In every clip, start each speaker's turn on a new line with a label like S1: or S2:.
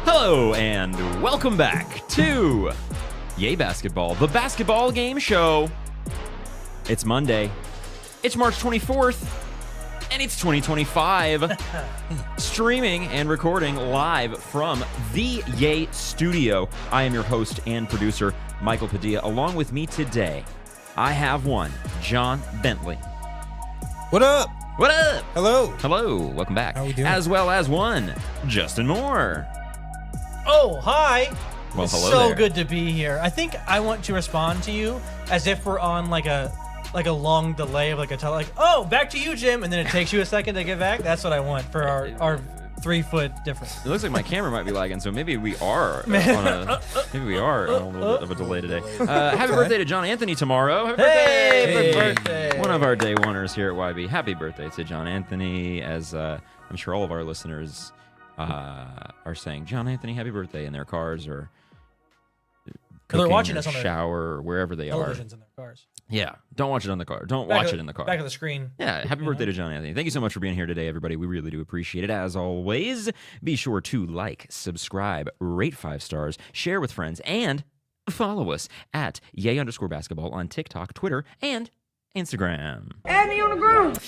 S1: Hello and welcome back to Yay Basketball, the basketball game show. It's Monday. It's March 24th, and it's 2025. Streaming and recording live from the Yay Studio. I am your host and producer, Michael Padilla. Along with me today, I have one, John Bentley.
S2: What up?
S1: What up?
S2: Hello.
S1: Hello. Welcome back.
S2: How we doing?
S1: As well as one, Justin Moore.
S3: Oh, hi.
S1: Well,
S3: It's
S1: hello
S3: so
S1: there.
S3: good to be here. I think I want to respond to you as if we're on like a long delay of oh, back to you, Jim, and then it takes you a second to get back. That's what I want for our 3 foot difference.
S1: It looks like my camera might be lagging, so maybe we are on a little bit of a delay today. Happy birthday to John Anthony tomorrow. Happy
S3: Hey,
S1: birthday!
S3: birthday!
S1: One of our day oneers here at YB. Happy birthday to John Anthony, as I'm sure all of our listeners are saying, John Anthony, happy birthday in their cars or
S3: They're watching
S1: or
S3: us on their
S1: shower or wherever they are.
S3: televisions in their cars.
S1: Yeah, don't watch it on the car. Don't watch it in the car.
S3: Back of the screen.
S1: Yeah, happy birthday to John Anthony. Thank you so much for being here today, everybody. We really do appreciate it. As always, be sure to like, subscribe, rate 5 stars, share with friends, and follow us at yay_basketball on TikTok, Twitter, and Instagram.
S4: Add me on the ground.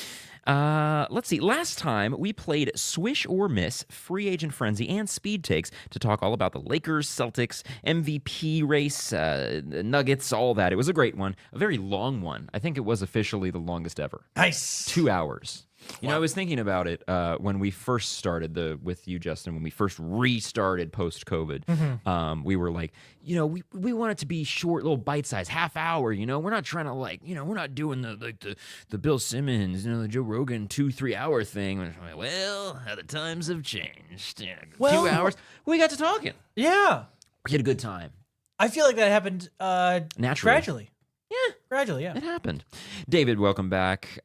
S1: Let's see. Last time we played Swish or Miss, Free Agent Frenzy, and Speed Takes to talk all about the Lakers, Celtics, MVP race, Nuggets, all that. It was a great one, a very long one. I think it was officially the longest ever.
S3: Nice.
S1: 2 hours. You know, I was thinking about it when we first started with you, Justin, when we first restarted post-COVID. We were like, you know, we want it to be short, little bite-sized, half hour, you know? We're not trying to we're not doing the Bill Simmons, the Joe Rogan 2-3 hour thing. We're like, well, how the times have changed. Yeah,
S3: Well-
S1: 2 hours. We got to talking.
S3: Yeah.
S1: We had a good time.
S3: I feel like that happened
S1: Naturally.
S3: gradually.
S1: Yeah.
S3: Gradually, yeah.
S1: It happened. David, welcome back.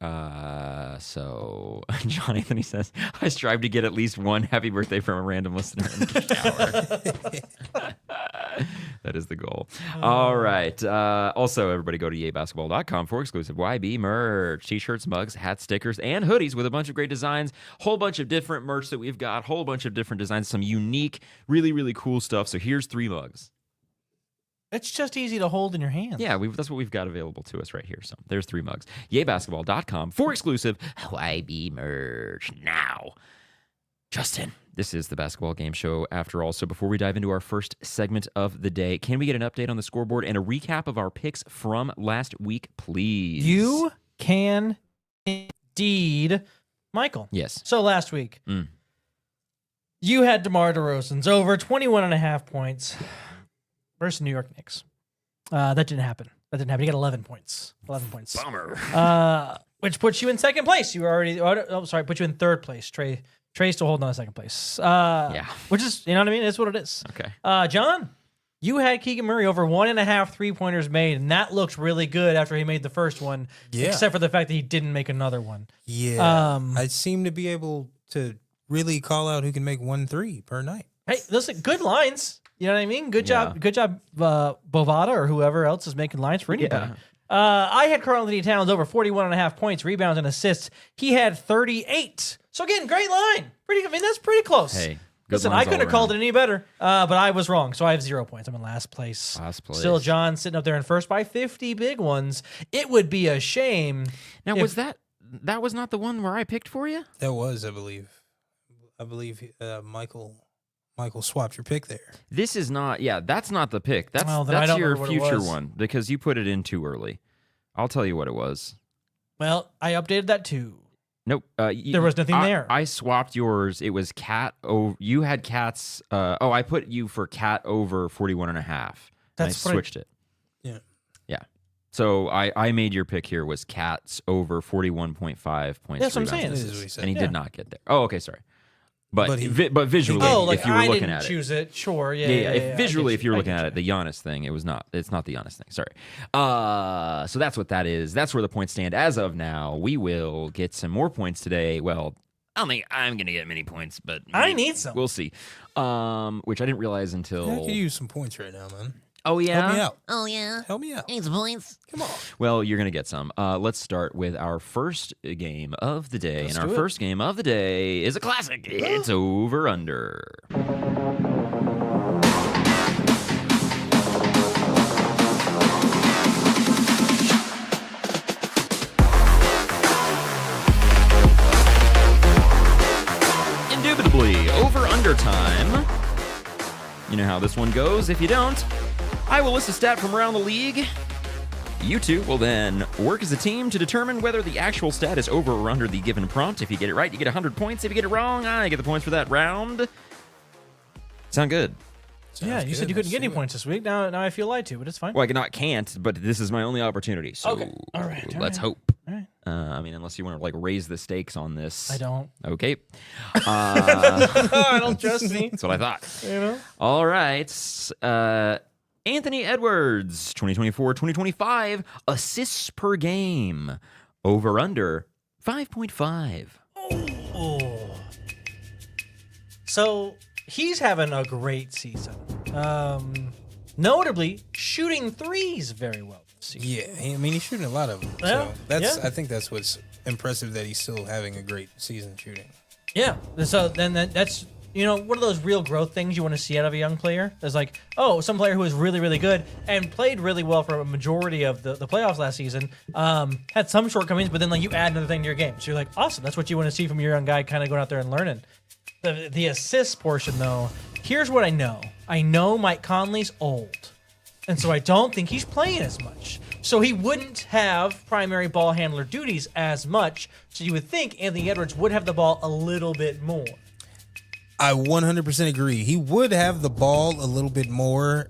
S1: So John Anthony says, I strive to get at least one happy birthday from a random listener in the shower. That is the goal. All right. Also, everybody go to yaybasketball.com for exclusive YB merch, t-shirts, mugs, hats, stickers, and hoodies with a bunch of great designs. Whole bunch of different merch that we've got. Whole bunch of different designs. Some unique, really, really cool stuff. So here's 3 mugs.
S3: It's just easy to hold in your hands.
S1: Yeah, that's what we've got available to us right here. So there's 3 mugs. Yaybasketball.com for exclusive YB merch now. Justin, this is the basketball game show after all. So before we dive into our first segment of the day, can we get an update on the scoreboard and a recap of our picks from last week, please?
S3: You can indeed. Michael.
S1: Yes.
S3: So last week, you had DeMar DeRozan's over 21.5 points versus New York Knicks. That didn't happen. He got 11 points. 11 points.
S1: Bummer.
S3: Which puts you in second place. You were already, put you in third place. Trey's still holding on to second place.
S1: Yeah.
S3: Which is, you know what I mean? It's what it is.
S1: Okay.
S3: John, you had Keegan Murray over 1.5 3-pointers made, and that looked really good after he made the first one,
S2: Yeah.
S3: except for the fact that he didn't make another one.
S2: Yeah. I seem to be able to really call out who can make 1 3 per night.
S3: Hey, listen, good lines. You know what I mean? Good
S1: Yeah.
S3: job, Bovada or whoever else is making lines for anybody. I had Karl Anthony Towns over 41.5 points, rebounds, and assists. He had 38. So again, great line. That's pretty close.
S1: Hey, good
S3: listen,
S1: lines
S3: I couldn't
S1: all
S3: have called it
S1: around.
S3: any better, but I was wrong. So I have 0 points. I'm in last place. Still, John sitting up there in first by 50 big ones. It would be a shame.
S1: Now,
S3: if-
S1: was that was not the one where I picked for you?
S2: That was, I believe. Michael swapped your pick there.
S1: This is not, that's not the pick. That's
S3: Well, then I
S1: that's
S3: don't
S1: your
S3: remember what it
S1: future
S3: was.
S1: one because you put it in too early. I'll tell you what it was.
S3: Well, I updated that too.
S1: Nope.
S3: There was nothing there.
S1: I swapped yours. It was Cat. You had Cat's. I put you for Cat over 41.5.
S3: That's
S1: I
S3: what
S1: switched it.
S2: Yeah.
S1: Yeah. So I made your pick here was Cat's over 41.5 points.
S3: That's what I'm
S1: rebounds,
S3: saying.
S1: and
S2: This is
S1: assists,
S2: what he said.
S1: and he
S3: Yeah.
S1: did not get there. Oh, okay, sorry. But
S2: But he-
S1: visually,
S3: Oh, like
S1: if you were
S3: I
S1: looking
S3: didn't
S1: at it,
S3: choose it. Sure, yeah.
S1: If visually, if you were
S3: I
S1: looking
S3: get
S1: at it, the Giannis thing, it's not the Giannis thing. Sorry. So that's what that is. That's where the points stand as of now. We will get some more points today. Well, I don't think I'm going to get many points, but
S3: I need some.
S1: We'll see. Which I didn't realize until.
S2: I could use some points right now, man.
S1: Oh, yeah?
S2: Help me out.
S4: Oh, yeah.
S2: Help me out.
S4: Need some points?
S2: Come on.
S1: Well, you're going to get some. Let's start with our first game of the day.
S3: Let's
S1: and our
S3: do it.
S1: first game of the day is a classic. It's Over Under. Indubitably, Over Under time. You know how this one goes. If you don't, I will list a stat from around the league. You two will then work as a team to determine whether the actual stat is over or under the given prompt. If you get it right, you get 100 points. If you get it wrong, I get the points for that round. Sound good?
S3: Yeah, you said you couldn't get any points this week. Now I feel lied to, but it's fine.
S1: Well, I can't, but this is my only opportunity. So
S3: Okay. All right.
S1: let's hope.
S3: All right.
S1: I mean, unless you want to like raise the stakes on this.
S3: I don't.
S1: Okay.
S3: I don't trust me.
S1: That's what I thought.
S3: You know?
S1: All right. Anthony Edwards, 2024-2025, assists per game. Over under 5.5.
S3: Oh. So he's having a great season. Notably, shooting threes very well this season.
S2: Yeah, I mean, he's shooting a lot of them.
S3: Yeah,
S2: So that's,
S3: yeah.
S2: I think that's what's impressive, that he's still having a great season shooting.
S3: Yeah. So then that's, you know, one of those real growth things you want to see out of a young player. There's like, oh, some player who is really, really good and played really well for a majority of the playoffs last season, had some shortcomings, but then like you add another thing to your game. So you're like, awesome. That's what you want to see from your young guy kind of going out there and learning. The assist portion, though, here's what I know. I know Mike Conley's old, and so I don't think he's playing as much. So he wouldn't have primary ball handler duties as much. So you would think Anthony Edwards would have the ball a little bit more.
S2: I 100% agree. He would have the ball a little bit more.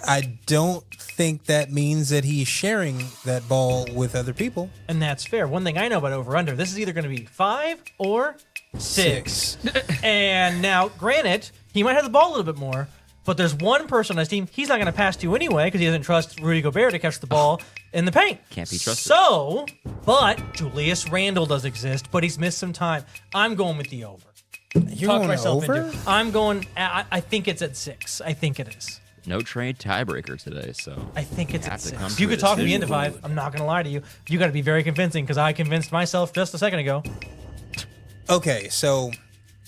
S2: I don't think that means that he's sharing that ball with other people.
S3: And that's fair. One thing I know about over-under, this is either going to be 5 or 6. And now, granted, he might have the ball a little bit more, but there's one person on his team he's not going to pass to anyway because he doesn't trust Rudy Gobert to catch the ball in the paint.
S1: Can't be trusted.
S3: So, but Julius Randle does exist, but he's missed some time. I'm going with the over.
S2: You're
S3: Talk
S2: going
S3: myself
S2: over?
S3: into it. I'm going, I think it's at 6. I think it is.
S1: No trade tiebreaker today, so
S3: I think it's
S1: Have
S3: at
S1: to
S3: 6.
S1: come
S3: You
S1: to a
S3: could talk me
S1: decision.
S3: into 5. I'm not going to lie to you. You got to be very convincing because I convinced myself just a second ago.
S2: Okay, so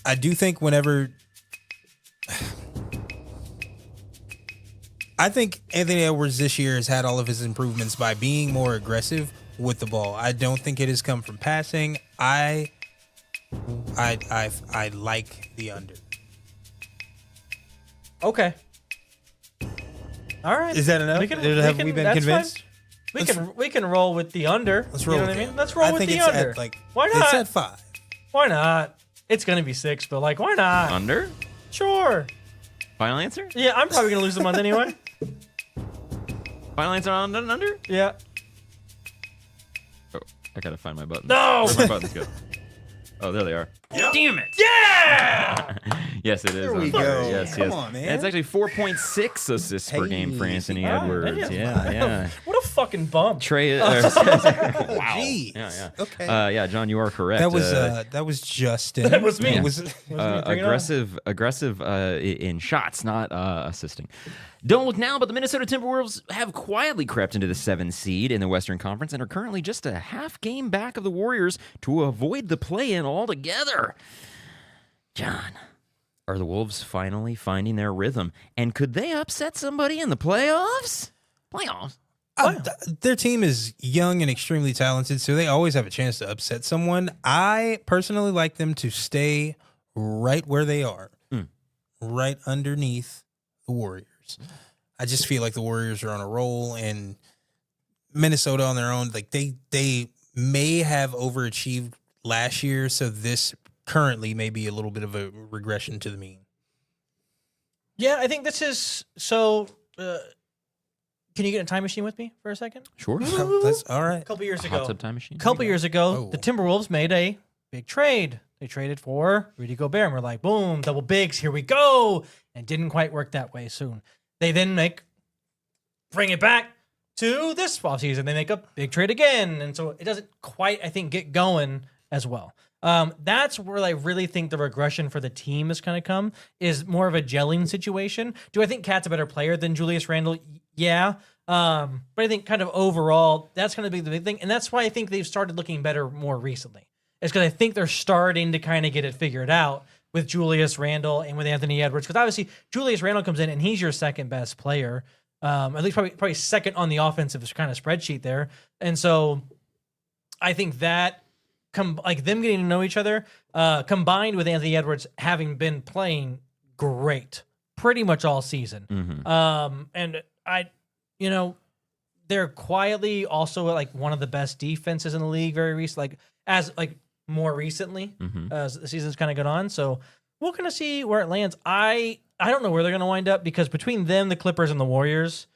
S2: I do think whenever I think Anthony Edwards this year has had all of his improvements by being more aggressive with the ball. I don't think it has come from passing. I like the under.
S3: Okay. All right.
S2: Is that enough? Have we been
S3: that's
S2: convinced?
S3: fine. We can roll with the under.
S2: Let's roll.
S3: You know
S2: with
S3: what I mean?
S2: it.
S3: Let's roll
S2: I
S3: with
S2: think
S3: the
S2: it's
S3: under.
S2: At like,
S3: Why
S2: It's
S3: not?
S2: at 5.
S3: Why not? It's gonna be 6, but like, why not?
S1: under.
S3: Sure.
S1: Final answer.
S3: Yeah, I'm probably gonna lose the month anyway.
S1: Final answer on under.
S3: Yeah.
S1: Oh, I gotta find my buttons.
S3: No!
S1: Where'd my buttons go? Oh, there they are. Damn it!
S3: Yeah.
S1: Yes, it is.
S2: There we
S1: under.
S2: go.
S1: Yes,
S2: Come
S1: yes.
S2: on, man.
S1: It's actually 4.6 assists per game for
S2: Hey.
S1: Anthony
S3: Ah,
S1: Edwards.
S3: yeah.
S1: Yeah.
S3: What a fucking bum.
S1: Trey. Wow.
S2: Jeez.
S1: Yeah.
S2: Okay.
S1: Yeah, John, you are correct.
S2: That was Justin.
S3: That was me.
S2: It was-
S3: Bring it on.
S1: aggressive in shots, not assisting. Don't look now, but the Minnesota Timberwolves have quietly crept into the 7th seed in the Western Conference and are currently just a half game back of the Warriors to avoid the play-in altogether. John, are the Wolves finally finding their rhythm, and could they upset somebody in the playoffs?
S2: Their team is young and extremely talented, so they always have a chance to upset someone. I personally like them to stay right where they are, right underneath the Warriors. I just feel like the Warriors are on a roll, and Minnesota on their own, like they may have overachieved last year, so this currently may be a little bit of a regression to the mean.
S3: Yeah, I think this is so. Can you get in a time machine with me for a second?
S1: Sure.
S2: That's all right.
S3: A couple years
S1: Hot
S3: ago,
S1: tub time machine.
S2: Oh.
S3: the Timberwolves made a big trade. They traded for Rudy Gobert, and we're like, boom, double bigs, here we go. And didn't quite work that way soon. They then bring it back to this offseason. They make a big trade again. And so it doesn't quite, I think, get going as well. That's where I really think the regression for the team is going to come, is more of a gelling situation. Do I think Cat's a better player than Julius Randle? Yeah. But I think kind of overall, that's going to be the big thing. And that's why I think they've started looking better more recently. It's because I think they're starting to kind of get it figured out with Julius Randle and with Anthony Edwards. Because obviously, Julius Randle comes in and he's your second best player. At least probably second on the offensive kind of spreadsheet there. And so I think that like them getting to know each other, combined with Anthony Edwards having been playing great pretty much all season. And they're quietly also like one of the best defenses in the league very recently, more recently as the season's kind of gone on. So we'll kind of see where it lands. I don't know where they're going to wind up because between them, the Clippers, and the Warriors,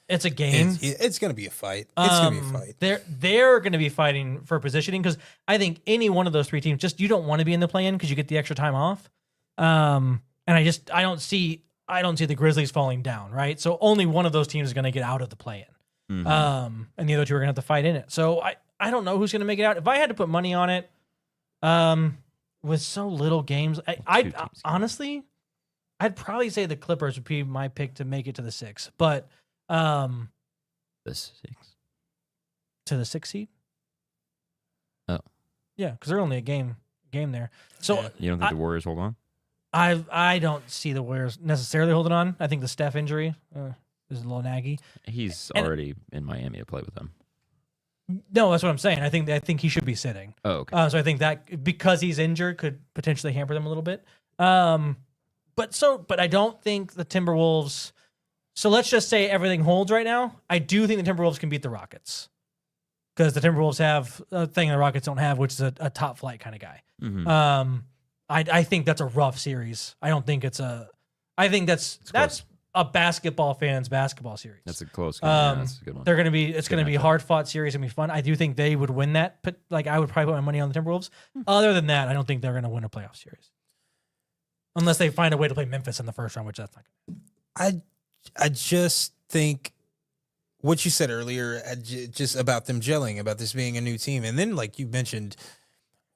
S3: it's a game.
S2: It's going to be a fight. It's going to be a fight.
S3: They're going to be fighting for positioning because I think any one of those three teams, you don't want to be in the play-in because you get the extra time off. And I don't see the Grizzlies falling down, right? So only one of those teams is going to get out of the play-in. And the other two are going to have to fight in it. So I don't know who's going to make it out. If I had to put money on it, with so little games, I honestly, I'd probably say the Clippers would be my pick to make it to the 6. But
S1: the 6
S3: to the 6 seed.
S1: Oh,
S3: yeah, because they're only a game there. So
S1: you don't think the Warriors hold on?
S3: I don't see the Warriors necessarily holding on. I think the Steph injury is a little naggy.
S1: He's already in Miami to play with them.
S3: No, that's what I'm saying. I think he should be sitting.
S1: Oh, okay.
S3: So I think that because he's injured could potentially hamper them a little bit. But I don't think the Timberwolves. So let's just say everything holds right now. I do think the Timberwolves can beat the Rockets because the Timberwolves have a thing the Rockets don't have, which is a top flight kind of guy. I think that's a rough series. I don't think it's a. I think that's a basketball fan's basketball series.
S1: That's a close game. Yeah, that's a good one.
S3: It's gonna be a hard fought series. It's gonna be fun. I do think they would win that. But I would probably put my money on the Timberwolves. Other than that, I don't think they're gonna win a playoff series unless they find a way to play Memphis in the first round, which that's not gonna.
S2: I just think what you said earlier, just about them gelling, about this being a new team, and then like you mentioned,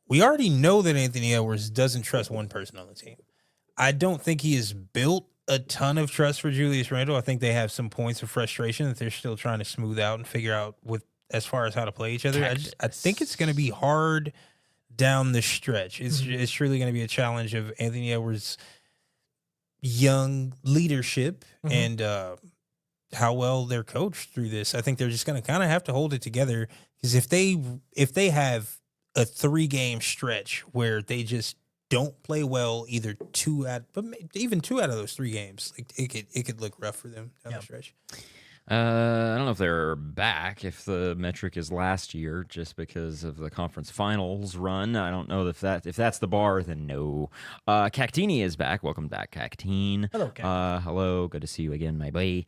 S2: we already know that Anthony Edwards doesn't trust one person on the team. I don't think he has built a ton of trust for Julius Randle. I think they have some points of frustration that they're still trying to smooth out and figure out with as far as how to play each other. I think it's going to be hard down the stretch. It's truly going to be a challenge of Anthony Edwards' young leadership and how well they're coached through this. I think they're just going to kind of have to hold it together because if they have a 3-game stretch where they just don't play well, either even 2 out of those 3 games, like it could look rough for them down the stretch.
S1: I don't know if they're back, if the metric is last year, just because of the conference finals run. I don't know if that's the bar, then no. Cactini is back. Welcome back, Cactine.
S3: Hello, Cactine.
S1: Hello. Good to see you again, my boy.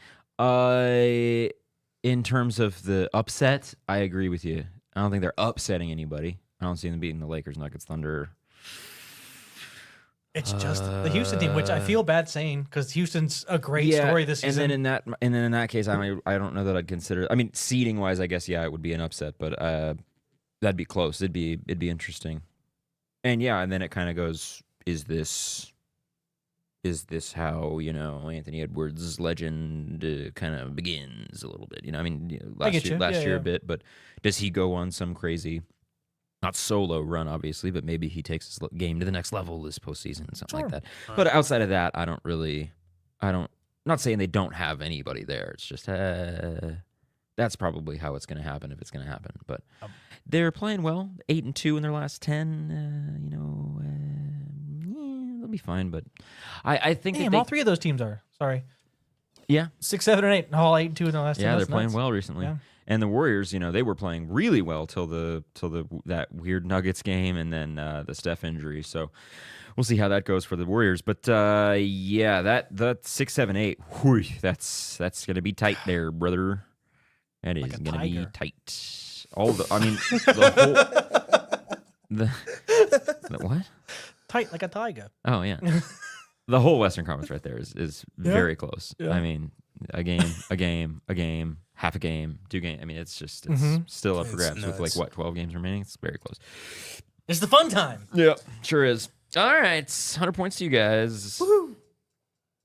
S1: In terms of the upset, I agree with you. I don't think they're upsetting anybody. I don't see them beating the Lakers, Nuggets, Thunder.
S3: It's just the Houston team, which I feel bad saying because Houston's a great story this season.
S1: And then in that case, I don't know that I'd consider. I mean, seeding wise, I guess it would be an upset, but that'd be close. It'd be interesting. And then it kind of goes: Is this how Anthony Edwards' legend kind of begins a little bit? I mean, last year a bit, but does he go on some crazy? Not solo run, obviously, but maybe he takes his game to the next level this postseason, something like that. But outside of that, not saying they don't have anybody there. It's just that's probably how it's going to happen if it's going to happen. But they're playing well, 8-2 in their last 10. They'll be fine. But I think
S3: all 3 of those teams are. Sorry.
S1: Yeah,
S3: 6, 7, and 8, all 8-2 in the last 10.
S1: Yeah, they're playing well recently.
S3: Yeah.
S1: And the Warriors, they were playing really well till that weird Nuggets game and then the Steph injury. So we'll see how that goes for the Warriors. But that 6, 7, 8, whew, that's gonna be tight there, brother. That is gonna be tight. The what?
S3: Tight like a tiger.
S1: Oh yeah. The whole Western Conference right there is very close. Yeah. I mean, a game, half a game, 2 games. I mean, it's still up for grabs with 12 games remaining. It's very close.
S3: It's the fun time.
S1: Yeah, sure is. All right, 100 points to you guys. Woo-hoo.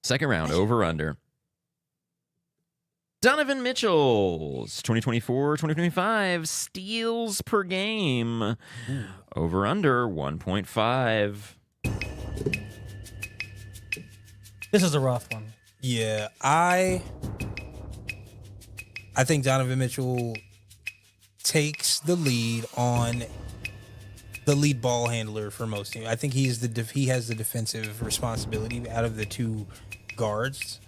S1: Second round, over under. Donovan Mitchell's 2024-2025 steals per game. Over under 1.5.
S3: This is a rough one.
S2: Yeah, I think Donovan Mitchell takes the lead on the lead ball handler for most teams. I think he has the defensive responsibility out of the two guards.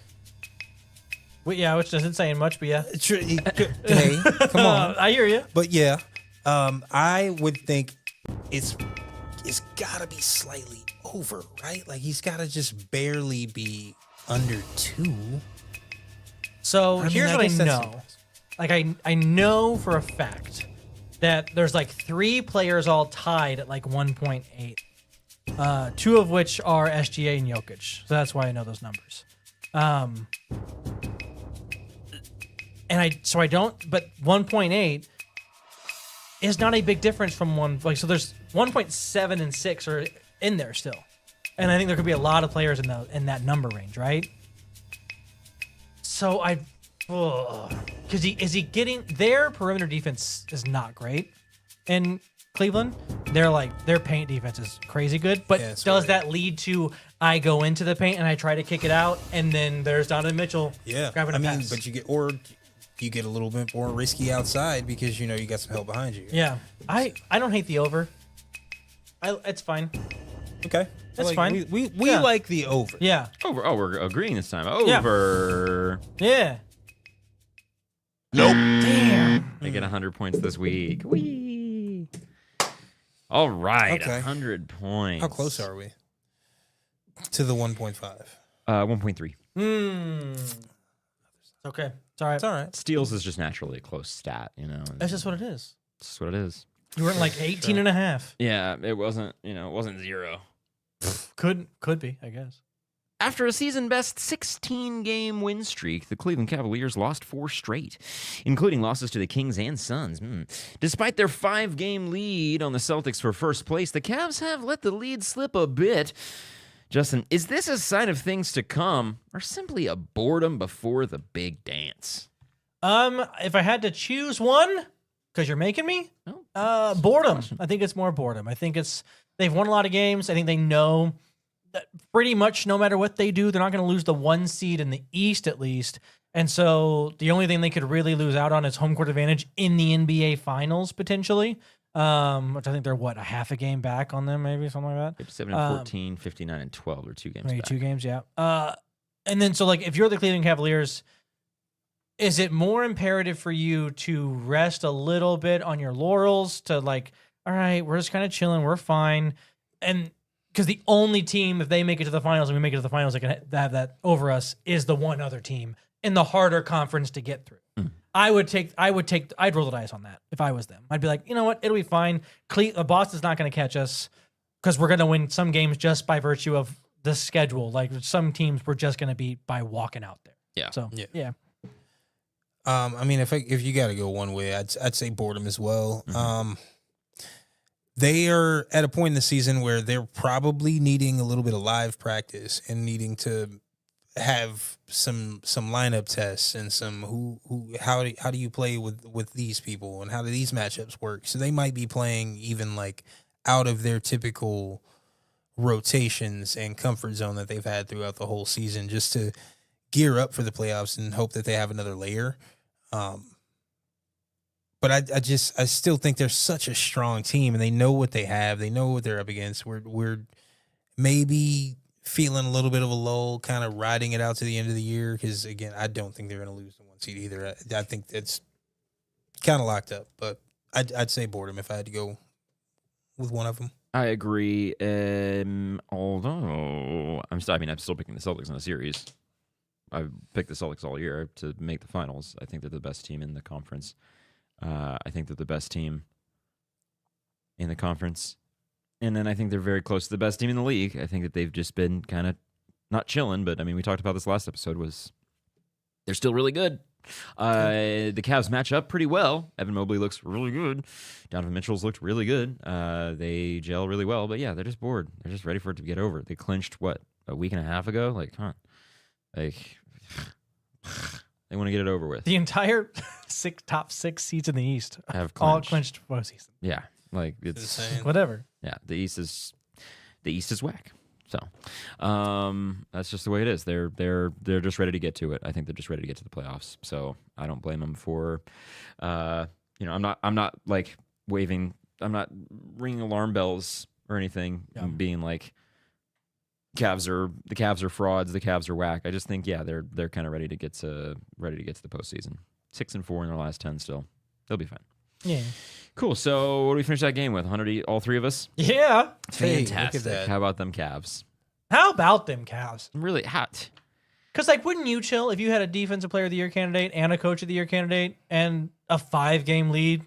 S3: Yeah, which isn't saying much, but yeah.
S2: Hey, come on.
S3: I hear you.
S2: But yeah, I would think it's got to be slightly over, right? Like he's got to just barely be under 2.
S3: So
S2: I mean,
S3: here's
S2: I
S3: what I
S2: guess that's-
S3: know. Like I know for a fact that there's like 3 players all tied at like 1.8. 2 of which are SGA and Jokic. So that's why I know those numbers. But 1.8 is not a big difference from so there's 1.7 and 6 are in there still. And I think there could be a lot of players in that number range, right? So because is he getting their perimeter defense is not great in Cleveland. Their paint defense is crazy good, but
S2: Yeah, it's
S3: does
S2: right.
S3: that lead to I go into the paint and I try to kick it out, and then there's Donovan Mitchell grabbing a pass?
S2: But you get a little bit more risky outside because you got some help behind you.
S3: Yeah, I don't hate the over. It's fine.
S2: Okay,
S3: That's fine.
S2: We
S3: Yeah.
S2: like the over.
S3: Yeah,
S1: Over. Oh, we're agreeing this time.
S3: Yeah.
S1: Over.
S3: yeah.
S2: Nope.
S3: Damn.
S1: They get 100 points this week. Whee! All right,
S2: Okay.
S1: 100 points.
S2: How close are we to the 1.5?
S1: 1.3.
S3: Okay, it's all right.
S2: It's all right.
S1: Steals is just naturally a close stat,
S3: That's just what it is.
S1: It's just what it is.
S3: You weren't like 18 and a half.
S1: Yeah, it wasn't 0.
S3: Could be, I guess.
S1: After a season-best 16-game win streak, the Cleveland Cavaliers lost 4 straight, including losses to the Kings and Suns. Despite their 5-game lead on the Celtics for first place, the Cavs have let the lead slip a bit. Justin, is this a sign of things to come, or simply a boredom before the big dance?
S3: If I had to choose one, because you're making me, boredom. I think it's more boredom. I think they've won a lot of games. I think they know that pretty much no matter what they do, they're not going to lose the 1 seed in the East at least. And so the only thing they could really lose out on is home court advantage in the NBA Finals potentially. Which I think they're a half a game back on them, maybe something like that.
S1: 7-14, 59-12 or 2 games
S3: Maybe
S1: back.
S3: 2 games, yeah. And then so like if you're the Cleveland Cavaliers, is it more imperative for you to rest a little bit on your laurels to like, all right, we're just kind of chilling, we're fine, and because the only team, if they make it to the finals and we make it to the finals, that can have that over us is the one other team in the harder conference to get through. I'd roll the dice on that if I was them. I'd be like, you know what, it'll be fine. Boston's not going to catch us because we're going to win some games just by virtue of the schedule. Like some teams we're just going to beat by walking out there.
S1: Yeah.
S3: So yeah.
S2: I mean, if you got to go one way, I'd say boredom as well. They are at a point in the season where they're probably needing a little bit of live practice and needing to have some lineup tests and some how do you play with these people and how do these matchups work. So they might be playing even like out of their typical rotations and comfort zone that they've had throughout the whole season just to gear up for the playoffs and hope that they have another layer. But I still think they're such a strong team and they know what they have. They know what they're up against. We're maybe feeling a little bit of a lull, kind of riding it out to the end of the year. Because again, I don't think they're going to lose the 1 seed either. I think it's kind of locked up. But I'd say boredom if I had to go with one of them.
S1: I agree. Although I'm still picking the Celtics in the series. I've picked the Celtics all year to make the finals. I think they're the best team in the conference. I think they're the best team in the conference. And then I think they're very close to the best team in the league. I think that they've just been kind of not chilling, but I mean, we talked about this last episode they're still really good. The Cavs match up pretty well. Evan Mobley looks really good. Donovan Mitchell's looked really good. They gel really well, but yeah, they're just bored. They're just ready for it to get over. They clinched a week and a half ago? Like, come on. Like, They want to get it over with.
S3: The entire top 6 seeds in the East
S1: Have
S3: all
S1: clinched.
S3: clinched for postseason.
S1: Yeah, like it's
S2: Insane.
S3: Whatever.
S1: yeah. The East is whack. So that's just the way it is. They're just ready to get to it. I think they're just ready to get to the playoffs. So I don't blame them for, I'm not like waving. I'm not ringing alarm bells or anything.
S3: Yeah.
S1: And being like, the Cavs are frauds. The Cavs are whack. I just think they're kind of ready to get to the postseason. 6-4 in their last 10 still. They'll be fine.
S3: Yeah.
S1: Cool. So what do we finish that game with? 100 all three of us?
S3: Yeah.
S2: Hey, look at
S1: Fantastic.
S2: that.
S1: How about them Cavs?
S3: How about them Cavs?
S1: Really hot.
S3: Because, like, wouldn't you chill if you had a defensive player of the year candidate and a coach of the year candidate and a 5-game lead?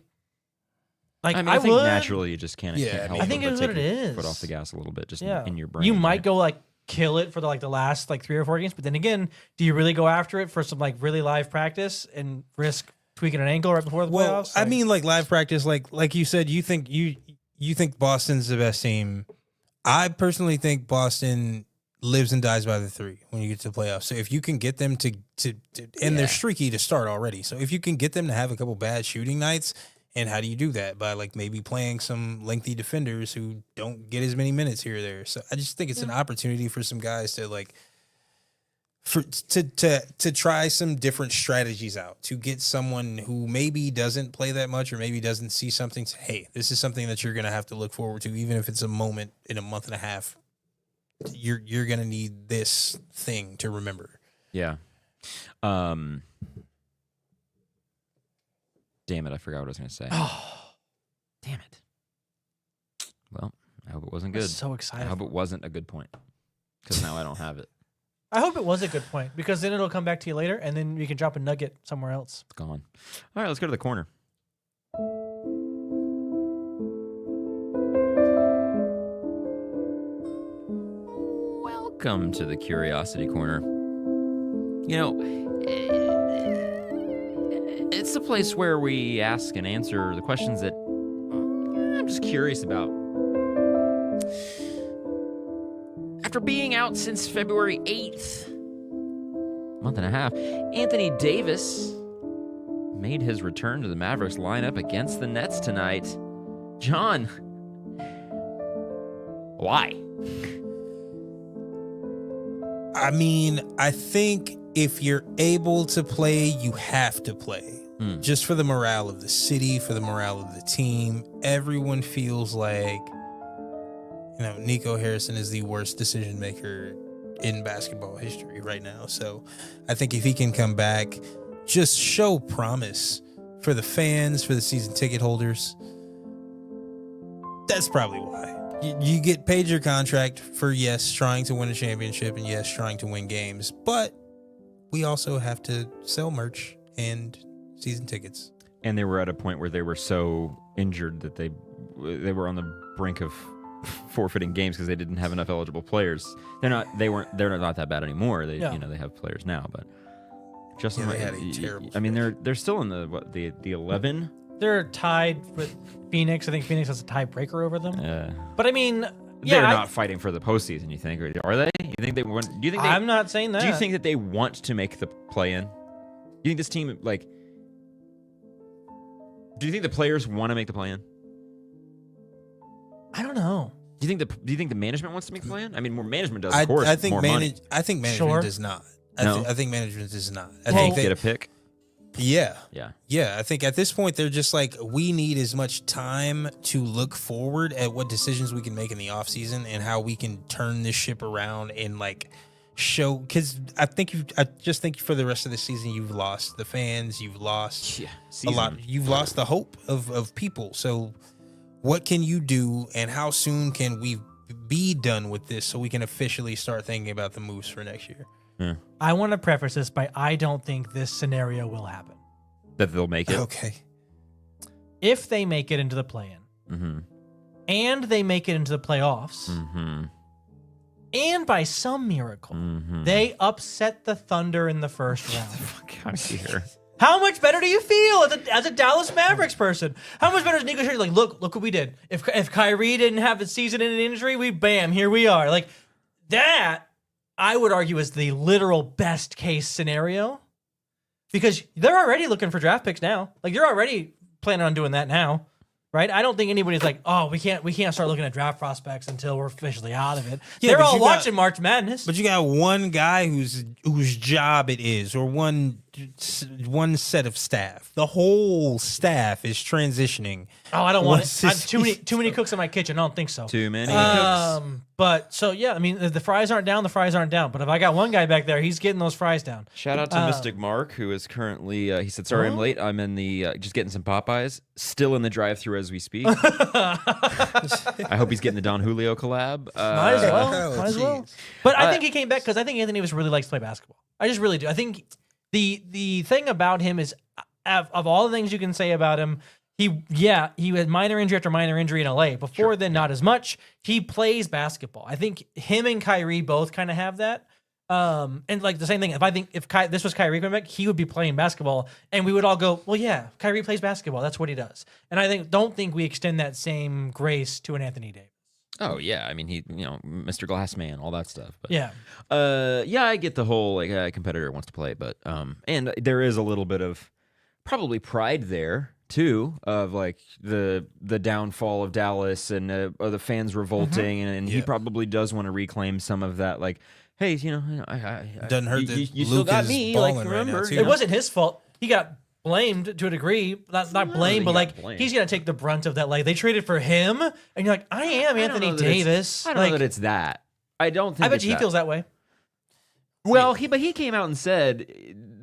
S3: Like,
S1: I mean, I think
S3: would.
S1: naturally you just can't.
S2: Yeah,
S1: can't
S2: I
S1: help
S2: mean-
S3: I think
S1: but
S3: it's
S1: take
S3: what it
S1: your
S3: is.
S1: Foot off the gas a little bit, just
S3: Yeah.
S1: in your brain.
S3: You might
S1: right?
S3: go, like, kill it for the last, like, 3 or 4 games. But then again, do you really go after it for some, like, really live practice and risk tweaking an ankle right before the
S2: Well,
S3: playoffs?
S2: I mean, like live practice, like you said, you think Boston's the best team. I personally think Boston lives and dies by the 3 when you get to the playoffs. So if you can get them to and they're streaky to start already. So if you can get them to have a couple bad shooting nights, and how do you do that? By like maybe playing some lengthy defenders who don't get as many minutes here or there. So I just think it's an opportunity for some guys to like to try some different strategies out, to get someone who maybe doesn't play that much or maybe doesn't see something. To, hey, this is something that you're going to have to look forward to, even if it's a moment in a month and a half. You're going to need this thing to remember.
S1: Yeah. Damn it! I forgot what I was going to say.
S3: oh,
S1: Damn it. Well, I hope it wasn't
S3: I'm
S1: good.
S3: so
S1: I
S3: excited.
S1: hope it wasn't a good point, because now I don't have it.
S3: I hope it was a good point because then it'll come back to you later and then you can drop a nugget somewhere else.
S1: It's gone. All right, let's go to the corner. Welcome to the Curiosity Corner. You know, it's the place where we ask and answer the questions that I'm just curious about. After being out since February 8th, month and a half, Anthony Davis made his return to the Mavericks lineup against the Nets tonight. John, why?
S2: I mean, I think if you're able to play, you have to play. Just for the morale of the city, for the morale of the team. Everyone feels like, Nico Harrison is the worst decision maker in basketball history right now. So I think if he can come back, just show promise for the fans, for the season ticket holders. That's probably why. You get paid your contract for, yes, trying to win a championship and, yes, trying to win games. But we also have to sell merch and season tickets.
S1: And they were at a point where they were so injured that they were on the brink of forfeiting games because they didn't have enough eligible players. They're not that bad anymore. They they have players now, but Justin,
S2: they had a terrible
S1: I mean, they're still in the 11.
S3: They're tied with Phoenix. I think Phoenix has a tiebreaker over them. But I mean,
S1: They're not fighting for the postseason. You think, or are they? You think they want? Do you think they?
S3: I'm not saying that.
S1: Do you think that they want to make the play-in? Do you think this team like? Do you think the players want to make the play-in?
S3: I don't know.
S1: Do you think the management wants to make the play-in? I mean, more management does, of course.
S2: I think
S1: more money.
S2: I think management
S3: Sure.
S2: does not.
S1: No?
S2: I think management does not. I
S1: They
S2: think
S1: get a pick.
S2: Yeah.
S1: Yeah.
S2: I think at this point they're just like, we need as much time to look forward at what decisions we can make in the offseason and how we can turn this ship around and like show, because I just think for the rest of the season you've lost the fans, you've lost a lot, you've lost the hope of people. So what can you do and how soon can we be done with this so we can officially start thinking about the moves for next year?
S1: Yeah.
S3: I want to preface this by I don't think this scenario will happen.
S1: That they'll make it.
S2: Okay.
S3: If they make it into the play-in,
S1: Mm-hmm.
S3: and they make it into the playoffs,
S1: Mm-hmm.
S3: and by some miracle,
S1: Mm-hmm.
S3: they upset the Thunder in the first round.
S1: Fuck out of here.
S3: How much better do you feel as a Dallas Mavericks person? How much better is Nico Scherzer? Like, look what we did. If Kyrie didn't have a season-ending injury, here we are. Like, that, I would argue, is the literal best case scenario. because they're already looking for draft picks now. Like they're already planning on doing that now, right? I don't think anybody's like, oh, we can't start looking at draft prospects until we're officially out of it.
S2: Yeah,
S3: they're
S2: but
S3: all
S2: you got-
S3: watching March Madness.
S2: But you got one guy whose job it is, or one set of staff. The whole staff is transitioning.
S3: Oh, I don't want
S2: What's
S3: it.
S2: this-
S3: Too many cooks in my kitchen. I don't think so.
S1: Too many cooks.
S3: But so yeah, I mean, if the fries aren't down, the fries aren't down. But if I got one guy back there, he's getting those fries down.
S1: Shout out to Mystic Mark, who is currently, he said, sorry I'm late. I'm in the, just getting some Popeyes. Still in the drive-thru as we speak. I hope he's getting the Don Julio collab.
S3: Might as well.
S2: Oh,
S3: Might as well.
S2: jeez.
S3: But I think he came back because I think Anthony Davis really likes to play basketball. I just really do. I think the thing about him is, of all the things you can say about him, he had minor injury after minor injury in LA. Before then, not as much. He plays basketball. I think him and Kyrie both kind of have that. And like the same thing. If this was Kyrie coming back, he would be playing basketball, and we would all go, well, yeah, Kyrie plays basketball. That's what he does. And I don't think we extend that same grace to an Anthony Davis.
S1: Oh, yeah. I mean, he, Mr. Glassman, all that stuff. But,
S3: Yeah.
S1: yeah, I get the whole, like, a competitor wants to play, but, and there is a little bit of probably pride there, too, of, like, the downfall of Dallas and the fans revolting, and he probably does want to reclaim some of that, like, hey, I
S2: Doesn't hurt that
S1: you still
S2: Luke
S1: got
S2: is
S1: me, like,
S2: balling right now,
S1: remember?
S2: too.
S3: It wasn't his fault. He got blamed to a degree. Not blamed,
S1: he
S3: but
S1: got
S3: like
S1: blamed.
S3: he's gonna take the brunt of that. Like they traded for him, and you're like, I am
S1: I don't
S3: Anthony
S1: know that it's-
S3: Davis.
S1: I don't
S3: like,
S1: know that it's that. I don't think
S3: I bet
S1: it's
S3: you he
S1: that.
S3: feels that way.
S1: Well, he came out and said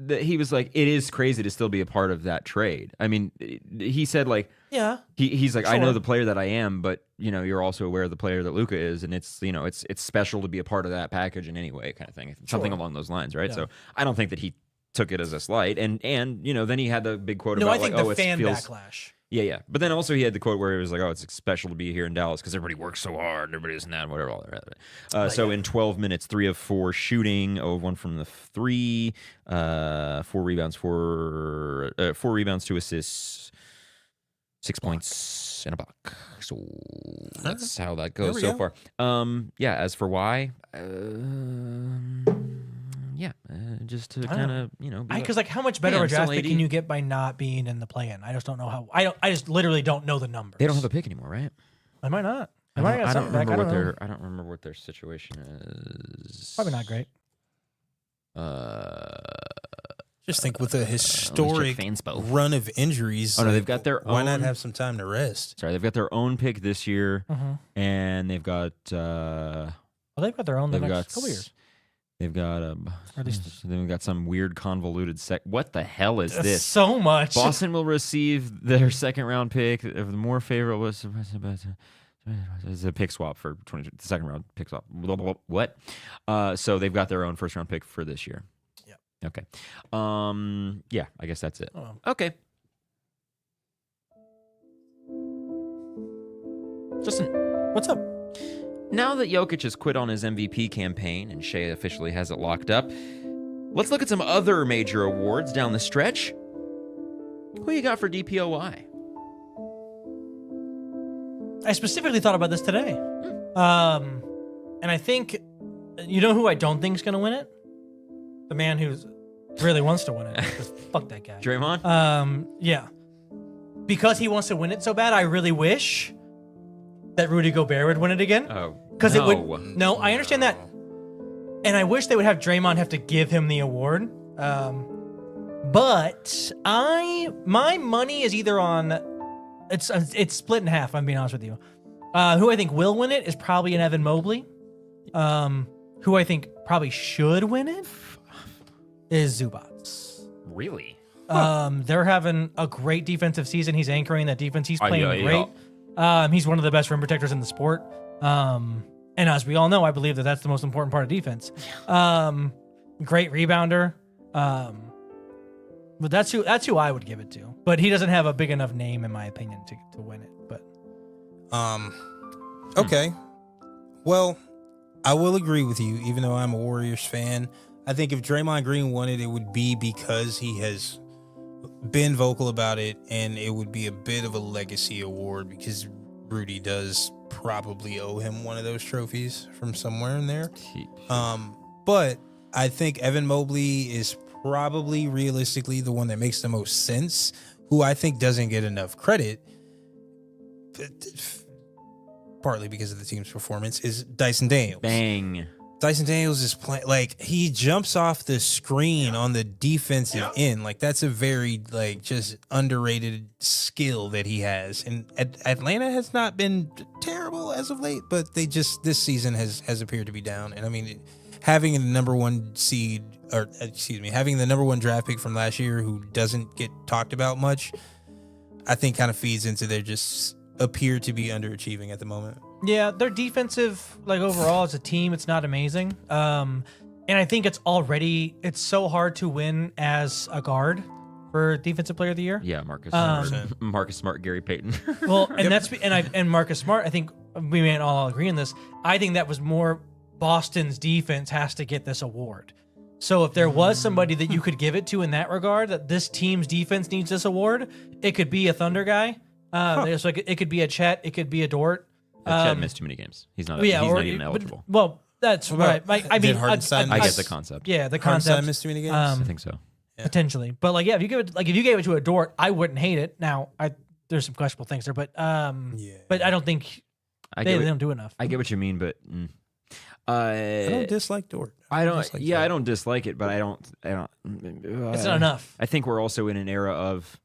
S1: that he was like, it is crazy to still be a part of that trade. I mean, he said like,
S3: Yeah.
S1: he's like, I
S3: Sure.
S1: know the player that I am, but you're also aware of the player that Luka is, and it's it's special to be a part of that package in any way, kind of thing, something along those lines, right?
S3: Yeah.
S1: So I don't think that he took it as a slight, and then he had the big quote
S3: No,
S1: about
S3: I think
S1: like,
S3: the
S1: it
S3: fan
S1: feels.
S3: backlash.
S1: Yeah. But then also he had the quote where it was like, oh, it's special to be here in Dallas because everybody works so hard and everybody this and that and whatever. All that. So in 12 minutes, 3 of 4 shooting, 1 from the 3, 4 rebounds, 4 rebounds, 2 assists, 6 points and a block. So that's how that
S2: There
S1: goes
S2: we
S1: so
S2: go.
S1: far. Yeah. As for why, just to kind of
S3: Because like, how much better
S1: Yeah,
S3: a
S1: I'm
S3: draft
S1: still
S3: pick
S1: 80.
S3: can you get by not being in the play-in? I just don't know how. I just literally don't know the numbers.
S1: they don't have a pick anymore, right?
S3: I might not.
S1: I
S3: might
S1: don't,
S3: got
S1: I don't
S3: something back.
S1: remember
S3: I
S1: what
S3: don't know.
S1: their I don't remember what their situation is.
S3: Probably not great.
S2: Just think with a historic
S1: Fanspo.
S2: run of injuries.
S1: Oh no, they've got their
S2: Why
S1: own.
S2: not have some time to rest?
S1: Sorry, they've got their own pick this year, and they've got.
S3: Well, they've got their own the
S1: They've
S3: next
S1: got.
S3: couple years.
S1: They've got
S3: Or at least
S1: Then we've got some weird convoluted sec. What the hell is this?
S3: So much.
S1: Boston will receive their second round pick of the more favorable. It's a pick swap for the second round pick swap. Blah, blah, blah. What? So they've got their own first round pick for this year.
S3: Yep.
S1: Okay. Yeah, I guess that's it.
S3: Oh, well.
S1: Okay. Justin,
S3: What's up?
S1: now that Jokic has quit on his MVP campaign and Shea officially has it locked up, let's look at some other major awards down the stretch. Who you got for DPOY?
S3: I specifically thought about this today. And I think, you know who I don't think is going to win it? The man who really wants to win it. 'Cause fuck that guy.
S1: Draymond?
S3: Yeah. Because he wants to win it so bad, I really wish that Rudy Gobert would win it again.
S1: Oh,
S3: Because
S1: no.
S3: it would. No, I understand that. And I wish they would have Draymond have to give him the award. But my money is either on. It's split in half. I'm being honest with you. Who I think will win it is probably an Evan Mobley. Who I think probably should win it is Zubats.
S1: Really?
S3: They're having a great defensive season. He's anchoring that defense. He's playing
S1: yeah.
S3: great. He's one of the best rim protectors in the sport. And as we all know, I believe that that's the most important part of defense. Great rebounder. But that's who I would give it to. But he doesn't have a big enough name, in my opinion, to win it. But
S2: Okay. Well, I will agree with you, even though I'm a Warriors fan. I think if Draymond Green won it, it would be because he has been vocal about it, and it would be a bit of a legacy award because Rudy does probably owe him one of those trophies from somewhere in there. But I think Evan Mobley is probably realistically the one that makes the most sense, who I think doesn't get enough credit, partly because of the team's performance, is Dyson Daniels.
S1: Bang.
S2: Dyson Daniels is playing like he jumps off the screen on the defensive end. Like that's a very like just underrated skill that he has. And Atlanta has not been terrible as of late, but they just this season has appeared to be down. And I mean, having the number one seed, or excuse me, having the number one draft pick from last year who doesn't get talked about much, I think kind of feeds into their just appear to be underachieving at the moment.
S3: Yeah, their defensive, like overall as a team, it's not amazing. And I think it's so hard to win as a guard for Defensive Player of the Year.
S1: Yeah, Marcus Smart, Gary Payton.
S3: Well, and and Marcus Smart, I think we may all agree on this. I think that was more Boston's defense has to get this award. So if there was somebody that you could give it to in that regard, that this team's defense needs this award, it could be a Thunder guy. So it could be a Chet, it could be a Dort.
S1: Chet missed too many games. He's not even eligible.
S3: That's right. I mean,
S1: I get the concept.
S3: Yeah, the
S2: Hartenstein
S3: concept.
S2: missed too many games.
S1: I think so.
S3: Potentially, but like, yeah, if you gave it to a Dort, I wouldn't hate it. Now, there's some questionable things there, but but I don't think they don't do enough.
S1: I get what you mean, but
S2: I don't dislike Dort.
S1: I don't dislike it, but I don't.
S3: It's not enough.
S1: I think we're also in an era of.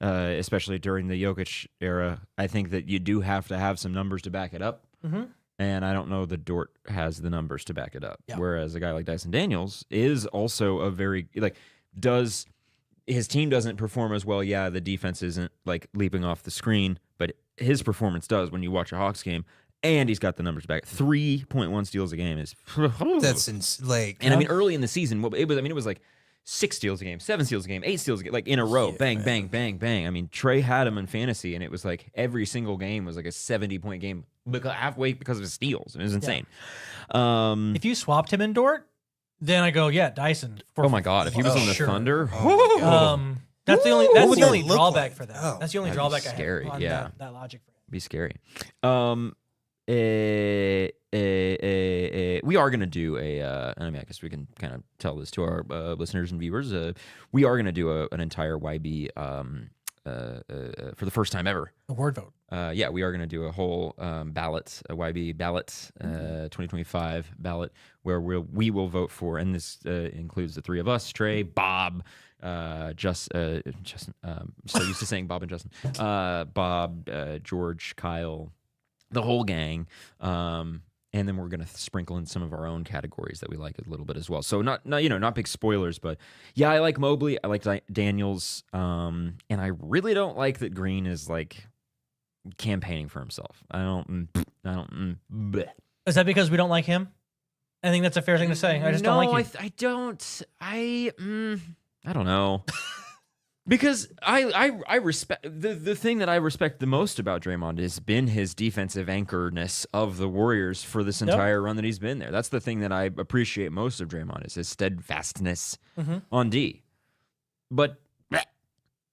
S1: Especially during the Jokic era, I think that you do have to have some numbers to back it up.
S3: Mm-hmm.
S1: And I don't know that Dort has the numbers to back it up.
S3: Yeah.
S1: Whereas a guy like Dyson Daniels is also a very, his team doesn't perform as well. Yeah, the defense isn't like leaping off the screen, but his performance does when you watch a Hawks game. And he's got the numbers back. 3.1 steals a game is.
S2: That's like.
S1: And I mean, early in the season, it was like 6 steals a game, 7 steals a game, 8 steals a game, like in a row. Bang, bang, bang, bang. I mean, Trey had him in fantasy, and it was like every single game was like a 70-point game, halfway because of his steals. It was insane. Yeah.
S3: If you swapped him in Dort, then I go, yeah, Dyson.
S1: Oh my God, if he was on the Thunder,
S3: that's the only drawback for that.
S2: Oh,
S3: that's the only drawback I
S1: scary,
S3: have on that logic for him.
S1: Be scary. We are going to do I guess we can kind of tell this to our listeners and viewers. We are going to do an entire YB for the first time ever.
S3: A word vote.
S1: We are going to do a whole ballot, a YB ballot, 2025 ballot, where we will vote for, and this includes the three of us, Trey, Bob, Justin, so used to saying Bob and Justin, Bob, George, Kyle, the whole gang, and then we're gonna sprinkle in some of our own categories that we like a little bit as well. So not big spoilers, but yeah, I like Mobley, I like Daniels, and I really don't like that Green is like campaigning for himself. I don't. Bleh.
S3: Is that because we don't like him? I think that's a fair thing to say. I just don't like you.
S1: I don't. I don't know. Because I respect the thing that I respect the most about Draymond has been his defensive anchorness of the Warriors for this entire run that he's been there. That's the thing that I appreciate most of Draymond is his steadfastness on D. But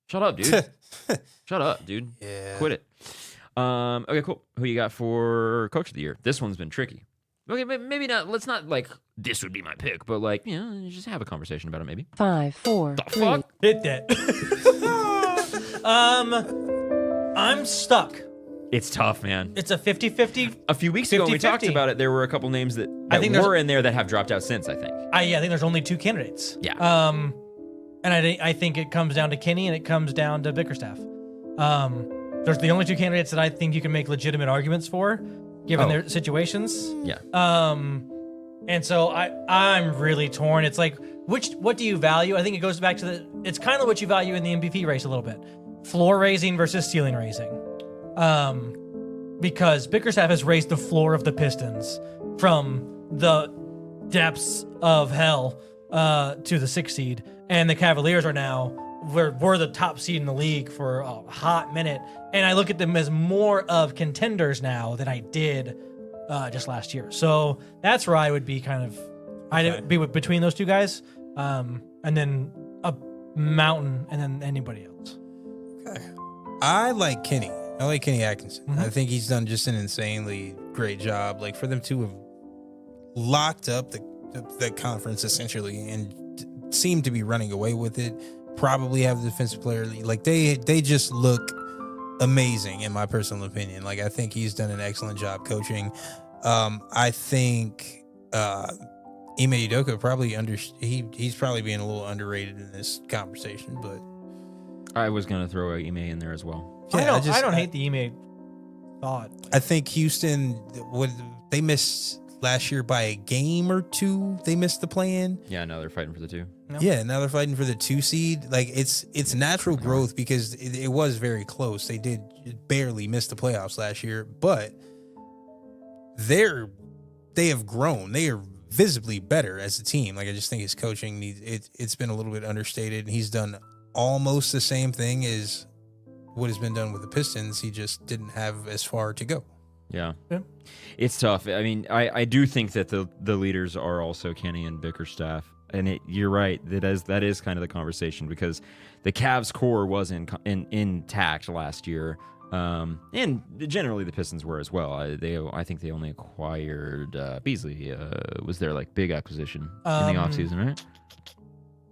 S1: shut up, dude. Shut up, dude.
S2: Yeah.
S1: Quit it. Okay, cool. Who you got for Coach of the Year? This one's been tricky. Okay, maybe not. Let's not like this would be my pick, but like just have a conversation about it. Maybe
S4: 5, 4,
S1: the
S4: 3.
S1: fuck.
S3: Hit that. I'm stuck.
S1: It's tough, man.
S3: It's a 50-50.
S1: A few weeks ago when we talked about it, there were a couple names that were in there that have dropped out since, I think.
S3: I think there's only 2 candidates.
S1: Yeah.
S3: And I think it comes down to Kenny and it comes down to Bickerstaff. There's the only 2 candidates that I think you can make legitimate arguments for, given their situations.
S1: Yeah.
S3: And so I'm really torn. It's like, what do you value? I think it goes back to it's kind of what you value in the MVP race a little bit. Floor raising versus ceiling raising. Because Bickerstaff has raised the floor of the Pistons from the depths of hell to the 6th seed. And the Cavaliers are now, we're the top seed in the league for a hot minute. And I look at them as more of contenders now than I did just last year. So that's where I would be I'd be between those 2 guys. And then a mountain and then anybody else.
S2: Okay. I like Kenny. I like Kenny Atkinson. I think he's done just an insanely great job. Like for them to have locked up the conference essentially and seem to be running away with it. Probably have the defensive player. Like they just look amazing in my personal opinion. Like I think he's done an excellent job coaching. I think Ime Udoka probably he's probably being a little underrated in this conversation, but
S1: I was gonna throw Ime in there as well.
S3: I don't hate the Ime thought.
S2: I think Houston they missed last year by a game or two. They missed the play-in.
S1: Yeah, now they're fighting for the 2.
S3: No.
S2: Yeah, now they're fighting for the 2 seed. Like it's natural growth because it was very close. They did barely miss the playoffs last year, but they have grown. They are visibly better as a team. Like I just think his coaching it's been a little bit understated. And he's done almost the same thing as what has been done with the Pistons. He just didn't have as far to go.
S1: Yeah.
S3: Yeah.
S1: It's tough. I mean, I do think that the leaders are also Kenny and Bickerstaff. And you're right. That is kind of the conversation because the Cavs core was intact last year. And generally the Pistons were as well. I think they only acquired Beasley. Was their like big acquisition in the offseason, right?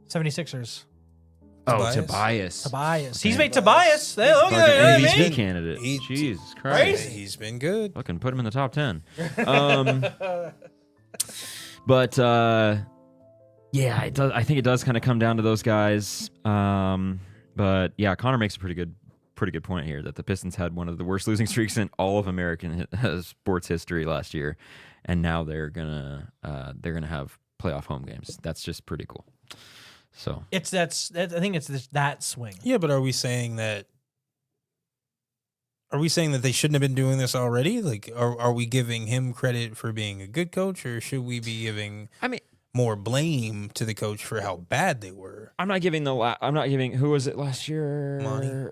S3: 76ers.
S1: Tobias.
S3: He's made Tobias. Hey, look at that.
S1: MVP
S3: I mean,
S1: candidate. Jesus Christ.
S3: Crazy.
S2: He's been good.
S1: Fucking put him in the top 10. But yeah, it does. I think it does kind of come down to those guys. But yeah, Connor makes a pretty good point here that the Pistons had one of the worst losing streaks in all of American sports history last year, and now they're gonna have playoff home games. That's just pretty cool. So
S3: I think it's that swing.
S2: Yeah, but are we saying that they shouldn't have been doing this already? Like, are we giving him credit for being a good coach, or should we be giving more blame to the coach for how bad they were?
S1: I'm not giving who was it last year?
S2: Monty.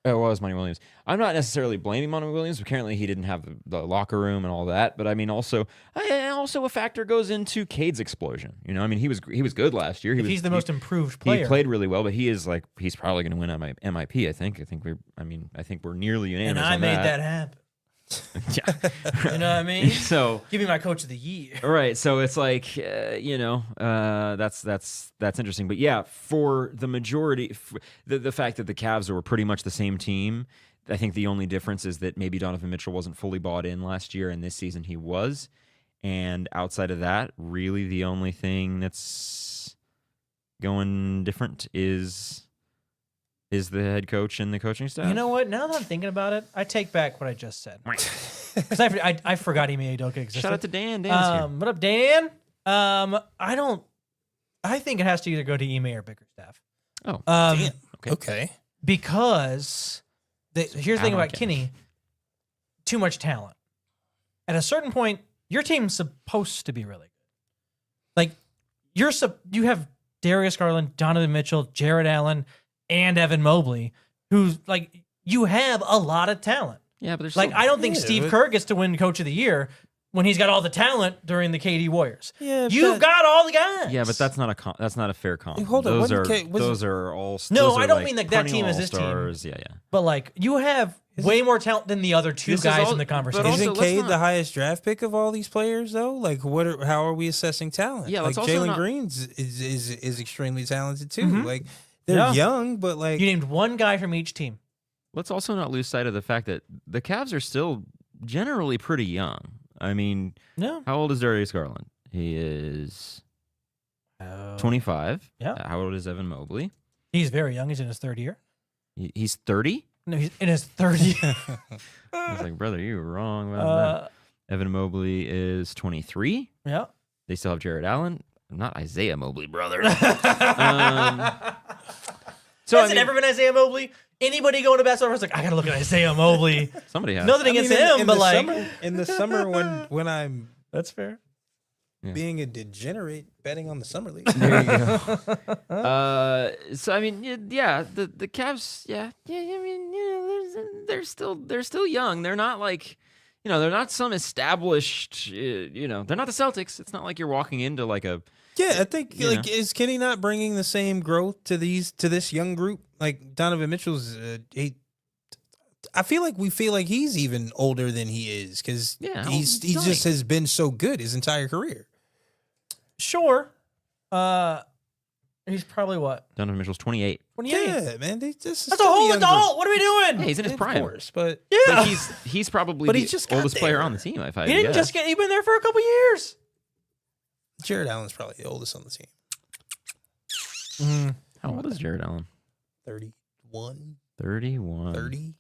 S1: Oh, it was Monty Williams. I'm not necessarily blaming Monty Williams. Apparently, he didn't have the locker room and all that. But I mean, also a factor goes into Cade's explosion. You know, I mean, he was good last year.
S3: He's the most improved player.
S1: He played really well, but he's probably going to win MIP. I think we're nearly unanimous.
S3: And I
S1: on
S3: made
S1: that
S3: that happen.
S1: Yeah.
S3: You know what I mean?
S1: So
S3: give me my coach of the year.
S1: Right. So it's like, that's interesting. But yeah, for the majority, the fact that the Cavs were pretty much the same team, I think the only difference is that maybe Donovan Mitchell wasn't fully bought in last year, and this season he was. And outside of that, really the only thing that's going different is the head coach and the coaching staff.
S3: You know what? Now that I'm thinking about it, I take back what I just said. Because I forgot Ime Udoka existed.
S1: Shout out to Dan. Dan's here.
S3: What up, Dan? I think it has to either go to Ime or Bickerstaff.
S1: Oh,
S2: Damn. Okay.
S3: Because here's the thing about
S1: Okay.
S3: Kenny: too much talent. At a certain point, your team's supposed to be really good. Like you have Darius Garland, Donovan Mitchell, Jared Allen, and Evan Mobley, who's like you have a lot of talent.
S1: yeah, but there's
S3: Like I don't think
S2: Yeah,
S3: Steve
S2: but-
S3: Kerr gets to win Coach of the Year when he's got all the talent during the KD Warriors.
S2: Yeah,
S3: You've got all the guys.
S1: Yeah, but that's not a fair comp.
S2: Hold on,
S1: those
S2: wasn't
S1: those are all.
S3: No,
S1: those are
S3: I don't
S1: like
S3: mean like that team
S1: perennial
S3: is this team.
S1: all-stars. Yeah.
S3: But like you have way more talent than the other two
S1: This is
S3: guys
S1: all-
S3: in the
S1: but
S3: conversation.
S1: also,
S2: Isn't
S1: let's
S2: Cade
S1: not-
S2: the highest draft pick of all these players though? Like how are we assessing talent?
S1: Yeah,
S2: like
S1: let's also
S2: Jalen
S1: not-
S2: Green's is extremely talented too.
S3: Mhm.
S2: Like they're
S3: Yeah.
S2: young, but like
S3: You named one guy from each team.
S1: Let's also not lose sight of the fact that the Cavs are still generally pretty young. I mean,
S3: No.
S1: how old is Darius Garland? He is 25.
S3: Yeah.
S1: How old is Evan Mobley?
S3: He's very young. He's in his third year.
S1: He's 30.
S3: No, he's in his third year.
S1: I was like, brother, you were wrong about that. Evan Mobley is 23.
S3: Yeah.
S1: They still have Jared Allen. Not Isaiah Mobley, brother. So
S3: Hasn't ever been Isaiah Mobley? Anybody going to basketball is like, I gotta look at Isaiah Mobley.
S1: somebody has.
S3: Nothing against him, but like
S2: in the summer when I'm
S3: that's fair.
S1: Yeah.
S2: being a degenerate betting on the summer league.
S1: There you go. So I mean, yeah, the Cavs, yeah. I mean, they're still young. They're not like, they're not some established. They're not the Celtics. It's not like you're walking into like a.
S2: Yeah, I think
S1: You know.
S2: is Kenny not bringing the same growth to this young group? Like Donovan Mitchell's, I feel like he's even older than he is because
S1: Yeah,
S2: he just has been so good his entire career.
S3: Sure. He's probably what?
S1: Donovan Mitchell's 28.
S3: 28.
S2: Yeah, man.
S3: That's a whole adult. What are we doing?
S1: Yeah, he's in his prime.
S2: Of course, but
S3: Yeah.
S1: But he's probably
S2: But he
S1: the
S2: just got
S1: oldest player
S2: there.
S1: on the team. If I
S3: He didn't
S1: guess.
S3: just get. He's been there for a couple years.
S2: Jared Allen's probably the oldest on the team.
S1: How old is Jared Allen?
S2: 31,
S1: 31.
S2: 30.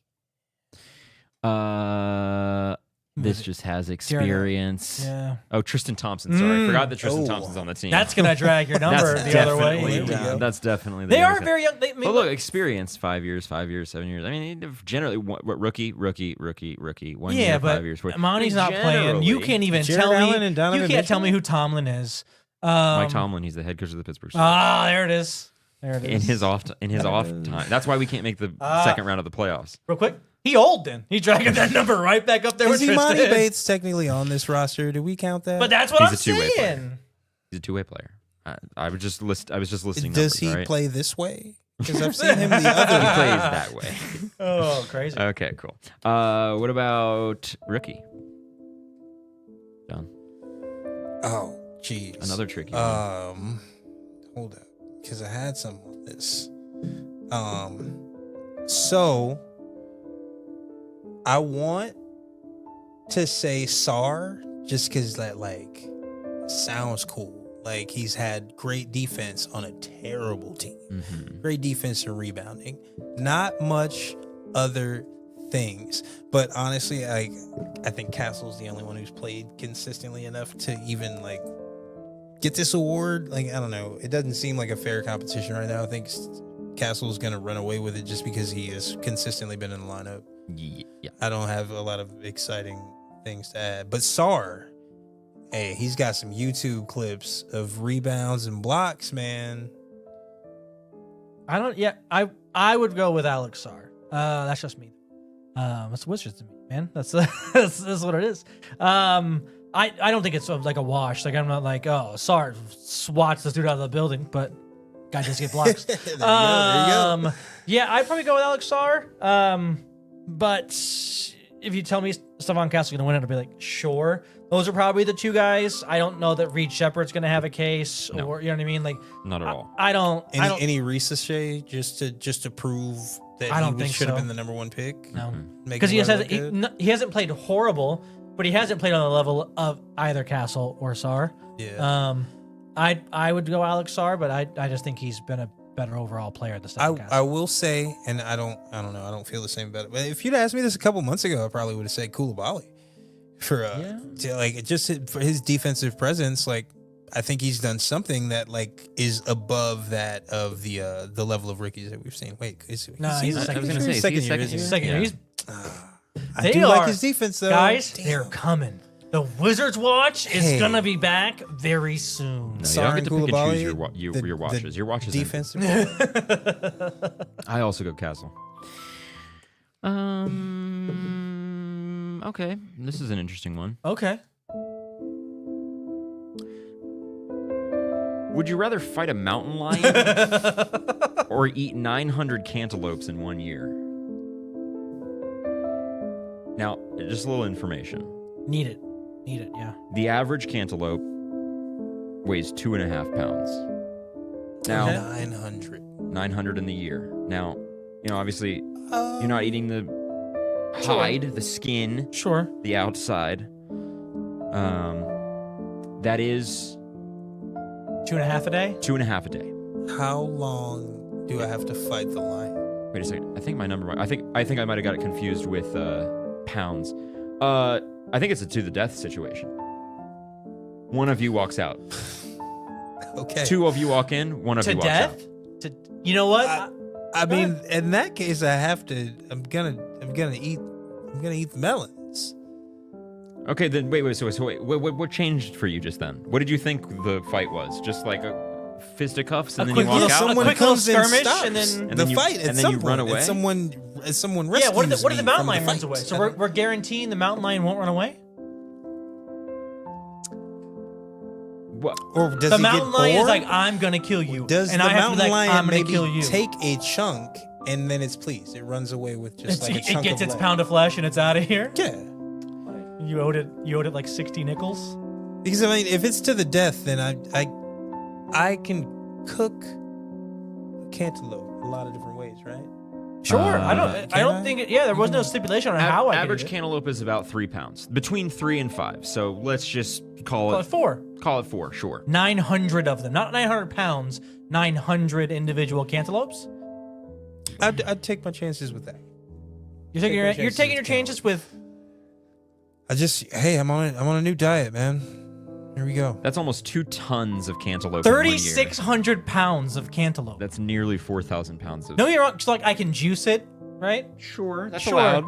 S1: This just has experience.
S3: Yeah.
S1: Oh, Tristan Thompson. Sorry, I forgot that Tristan
S2: Oh.
S1: Thompson's on the team.
S3: That's gonna drag your number
S1: That's
S3: the other
S1: definitely
S3: way.
S1: down. That's definitely. The
S3: They are
S1: youngest.
S3: very young.
S1: Well, look, experience 5 years, 7 years. I mean, generally, what rookie, 1
S3: Yeah,
S1: year,
S3: but
S1: 5 years.
S3: Monty's not playing. You can't even
S2: Jared
S3: tell
S2: Allen
S3: me.
S2: and Donovan
S3: You can't tell
S2: Mitchell?
S3: me who Tomlin is.
S1: Mike Tomlin, he's the head coach of the Pittsburgh Steelers.
S3: Ah, there it is. There it is.
S1: In his off time. That's why we can't make the second round of the playoffs.
S3: Real quick, he old then. He's dragging that number right back up there
S2: Is
S3: with Tristan.
S2: Imani Bates technically on this roster? Do we count that?
S3: But that's what
S1: He's
S3: I'm
S1: a two-way player.
S3: saying.
S1: He's a two-way player. I was just listing.
S2: does
S1: numbers,
S2: he
S1: all right?
S2: play this way? Because I've seen him the
S1: He
S2: other way.
S1: plays that way.
S3: Oh, crazy.
S1: Okay, cool. What about rookie? John,
S2: Oh, jeez.
S1: another tricky one.
S2: Hold up, because I had some on this. So I want to say Sar just because that like sounds cool. Like he's had great defense on a terrible team.
S1: Mhm.
S2: Great defense and rebounding. Not much other things. But honestly, I think Castle's the only one who's played consistently enough to even like get this award. Like, I don't know. It doesn't seem like a fair competition right now. I think Castle's going to run away with it just because he has consistently been in the lineup.
S1: Yeah.
S2: I don't have a lot of exciting things to add. But Sar, hey, he's got some YouTube clips of rebounds and blocks, man.
S3: I don't. Yeah, I would go with Alex Sarr. That's just me. That's Wizards to me, man. That's what it is. I don't think it's like a wash. Like I'm not like, oh, Sarr swats this dude out of the building, but guy just get blocks.
S2: There you go.
S3: Yeah, I'd probably go with Alex Sarr. But if you tell me Stephon Castle's gonna win it, I'll be like, sure. Those are probably the two guys. I don't know that Reed Shepherd's gonna have a case,
S1: No.
S3: or you know what I mean. Like,
S1: Not at all.
S3: I don't.
S2: Any ricochet just to prove that
S3: I don't
S2: he
S3: think
S2: should have
S3: so.
S2: been the number one pick?
S3: No,
S2: Make
S3: because
S2: him
S3: he
S2: look
S3: hasn't.
S2: good?
S3: He hasn't played horrible, but he hasn't played on the level of either Castle or Sarr.
S2: Yeah.
S3: I would go Alex Sarr, but I just think he's been a better overall player at the Stephon
S2: I
S3: Castle.
S2: will say, and I don't know, I don't feel the same about it. But if you'd asked me this a couple months ago, I probably would have said Koulibaly for for his defensive presence. Like, I think he's done something that like is above that of the level of rookies that we've seen. Wait, he's
S3: No, he's a second
S1: I was
S3: year.
S1: gonna say,
S2: second
S1: is he
S2: year.
S1: a
S2: isn't he?
S3: Second year,
S1: Yeah.
S3: he's
S2: I
S3: They
S2: do like
S3: are-
S2: his defense though.
S3: guys.
S2: Damn.
S3: They're coming. The Wizards watch is
S2: Hey.
S3: gonna be back very soon.
S1: No, you
S2: Sarr
S1: don't get
S2: and
S1: to pick and
S2: Koulibaly,
S1: choose your watches. Your watches.
S2: defensive.
S1: I also go Castle. Okay, this is an interesting one.
S3: Okay.
S1: Would you rather fight a mountain lion or eat 900 cantaloupes in 1 year? Now, just a little information.
S3: Need it. Yeah.
S1: The average cantaloupe weighs 2.5 pounds. Now,
S2: 900.
S1: 900 in the year. Now, obviously, you're not eating the hide, the skin,
S3: Sure.
S1: the outside. That is
S3: 2.5 a day.
S1: 2.5 a day.
S2: How long do I have to fight the lion?
S1: Wait a second. I think my number. I think I might have got it confused with pounds. I think it's a to the death situation. One of you walks out.
S2: Okay.
S1: Two of you walk in. One of
S3: To
S1: you walks
S3: death.
S1: out.
S3: To you know what?
S2: I mean, in that case, I have to. I'm gonna eat the melons.
S1: Okay, then wait. So wait. What changed for you just then? What did you think the fight was? Just like a fisticuffs, and then you
S3: quick
S1: walk
S3: little-
S1: out.
S3: someone- quick little skirmish, and then-
S1: And
S2: the
S1: then you-
S2: fight.
S1: and
S2: At
S1: then
S2: some
S1: you run
S2: point,
S1: away?
S2: Someone
S3: yeah.
S2: rescues
S3: What if the
S2: me
S3: mountain
S2: from
S3: lion runs
S2: fight.
S3: away? So we're guaranteeing the mountain lion won't run away.
S1: What?
S2: Or does
S3: The
S2: he
S3: mountain
S2: get
S3: lion is
S2: bored?
S3: like, I'm gonna kill you.
S2: Does
S3: and
S2: the
S3: I have to
S2: mountain
S3: be like,
S2: lion
S3: I'm gonna
S2: maybe
S3: kill you.
S2: take a chunk and then it's pleased? It runs away with just like a
S3: it
S2: chunk
S3: gets
S2: of
S3: its
S2: lead.
S3: pound of flesh and it's out of here.
S2: Yeah,
S3: You owed it like 60 nickels.
S2: because I mean, if it's to the death, then I can cook cantaloupe a lot of different ways, right?
S3: Sure. I don't
S2: I?
S3: think. There was no stipulation on how I could
S1: Average
S3: eat it.
S1: cantaloupe is about 3 pounds, between 3 and 5. So let's just call
S3: Well,
S1: it
S3: 4.
S1: Call it 4. Sure.
S3: 900 of them, not 900 pounds. 900 individual cantaloupes.
S2: I'd take my chances with that.
S3: You're taking
S2: Take my
S3: your
S2: chances with
S3: chances with.
S2: I'm on a new diet, man. Here we go.
S1: That's almost 2 tons of cantaloupe. in 1 year.
S3: 3,600 pounds of cantaloupe.
S1: That's nearly 4,000 pounds of.
S3: No, you're wrong. Just like I can juice it, right?
S1: Sure, that's
S3: Sure.
S1: allowed.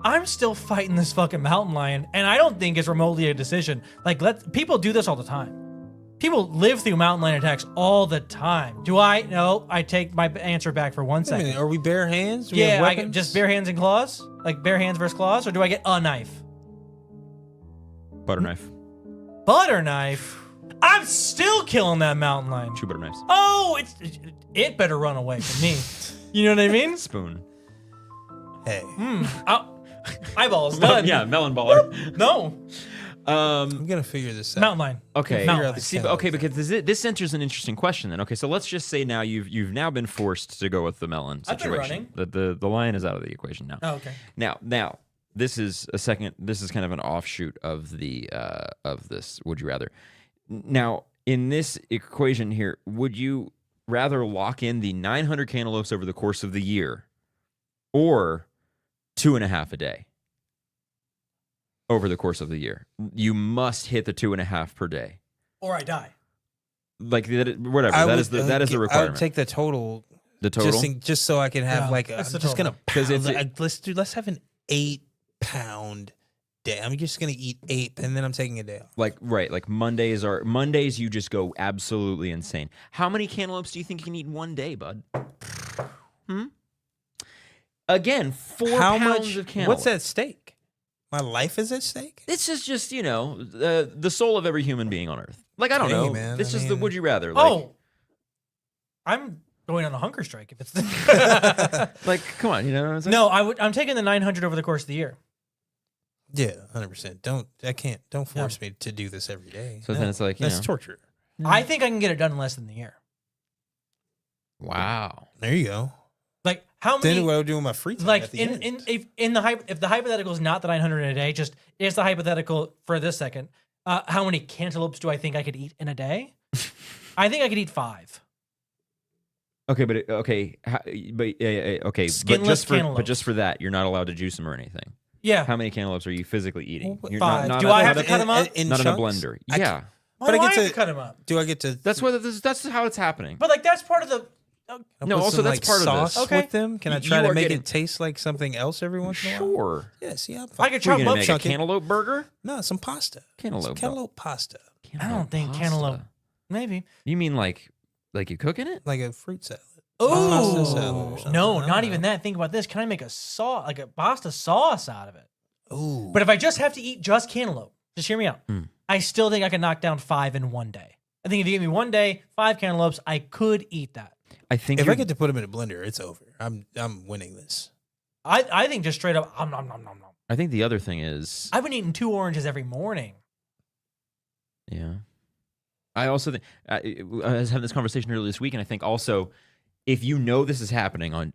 S3: I'm still fighting this fucking mountain lion, and I don't think it's remotely a decision. Like, people do this all the time. People live through mountain lion attacks all the time. Do I? No, I take my answer back for 1
S2: Wait a
S3: second.
S2: minute, are we bare hands? Do we have
S3: Yeah, I get
S2: weapons?
S3: just bare hands and claws, like bare hands versus claws, or do I get a knife?
S1: Butter knife.
S3: Butter knife. I'm still killing that mountain lion.
S1: 2 butter knives.
S3: Oh, it better run away from me. You know what I mean?
S1: Spoon.
S2: Hey,
S3: Eyeballs done.
S1: Yeah, melon baller.
S3: No.
S2: I'm gonna figure this out.
S3: Mountain lion.
S1: Okay.
S3: Mountain
S2: out
S3: lion.
S2: the
S1: See,
S2: cantaloupe
S1: okay, because this enters an interesting question then. Okay, so let's just say now you've now been forced to go with the melon
S3: I've been
S1: situation. The lion is out of the equation now.
S3: Oh, okay.
S1: Now this is kind of an offshoot of the of this would you rather. Now, in this equation here, would you rather lock in the 900 cantaloupes over the course of the year or 2.5 a day over the course of the year? You must hit the 2.5 per day.
S3: Or I die.
S1: Like whatever.
S2: I
S1: That is
S2: would,
S1: the
S2: I
S1: requirement.
S2: would take the total.
S1: The total.
S2: Just so I can have
S3: Yeah,
S2: like
S3: that's
S2: I'm
S3: the
S2: just
S3: total.
S2: gonna
S1: 'Cause
S2: pound,
S1: it's-
S2: let's have an 8-pound day. I'm just gonna eat 8 and then I'm taking a day off.
S1: Like Mondays you just go absolutely insane. How many cantaloupes do you think you can eat in one day, bud? Again, 4
S2: How
S1: pounds
S2: much?
S1: of cantaloupe.
S2: What's at stake? My life is at stake.
S1: This is just the soul of every human being on earth. Like I don't
S2: Hey,
S1: know.
S2: man,
S1: This
S2: I
S1: is the
S2: mean-
S1: would you rather. Like,
S3: Oh. I'm going on a hunger strike if it's the
S1: like come on, you know what I'm saying?
S3: No, I'm taking the 900 over the course of the year.
S2: Yeah, 100%. Don't force me to do this every day.
S1: So then it's like,
S2: that's torture.
S3: I think I can get it done in less than the year.
S1: Wow.
S2: There you go.
S3: Like how many?
S2: Then what do I do with my free time?
S3: Like
S2: at the
S3: in
S2: end?
S3: if the hypothetical is not the 900 in a day, just it's the hypothetical for this second. How many cantaloupes do I think I could eat in a day? I think I could eat 5.
S1: Okay, but okay, okay,
S3: Skinless
S1: but
S3: cantaloupes.
S1: just for that, you're not allowed to juice them or anything.
S3: Yeah.
S1: How many cantaloupes are you physically eating?
S2: Well,
S1: You're
S3: 5. Do I have to cut them up?
S2: in
S1: not in a
S2: chunks?
S1: blender.
S2: I
S1: Yeah,
S3: Why
S2: but
S3: do
S2: I
S3: I
S2: get
S3: have
S2: to-
S3: to cut them up?
S2: Do I get to?
S1: that's how it's happening.
S3: But like that's part of the.
S2: I'll
S1: No,
S2: put
S1: also
S2: some,
S1: that's
S2: like,
S1: part of this.
S2: sauce
S3: Okay.
S2: with them. Can I
S1: You
S2: try to
S1: are
S2: make
S1: getting-
S2: it taste like something else every once in a while?
S1: Sure.
S2: Yeah. See, I'm
S3: I
S2: fine.
S3: could
S1: We're
S3: chop
S1: gonna
S3: up
S1: make a
S2: chunky.
S1: cantaloupe burger.
S2: No, some pasta.
S1: Cantaloupe.
S2: Cantaloupe pasta,
S3: I don't think
S1: pasta.
S3: cantaloupe. Maybe.
S1: You mean like you cooking it?
S2: like a fruit salad.
S3: Oh
S2: Pasta salad or something.
S3: no,
S2: I don't
S3: not
S2: know.
S3: even that. Think about this. Can I make a sauce, like a pasta sauce out of it?
S2: Ooh,
S3: But if I just have to eat just cantaloupe, just hear me out. I still think I can knock down 5 in one day. I think if you give me one day, 5 cantaloupes, I could eat that.
S1: I think
S2: if
S1: you're,
S2: I get to put them in a blender, it's over. I'm winning this.
S3: I think just straight up, nom.
S1: I think the other thing is,
S3: I've been eating 2 oranges every morning.
S1: yeah. I also think I was having this conversation earlier this week, and I think also, if you know this is happening on,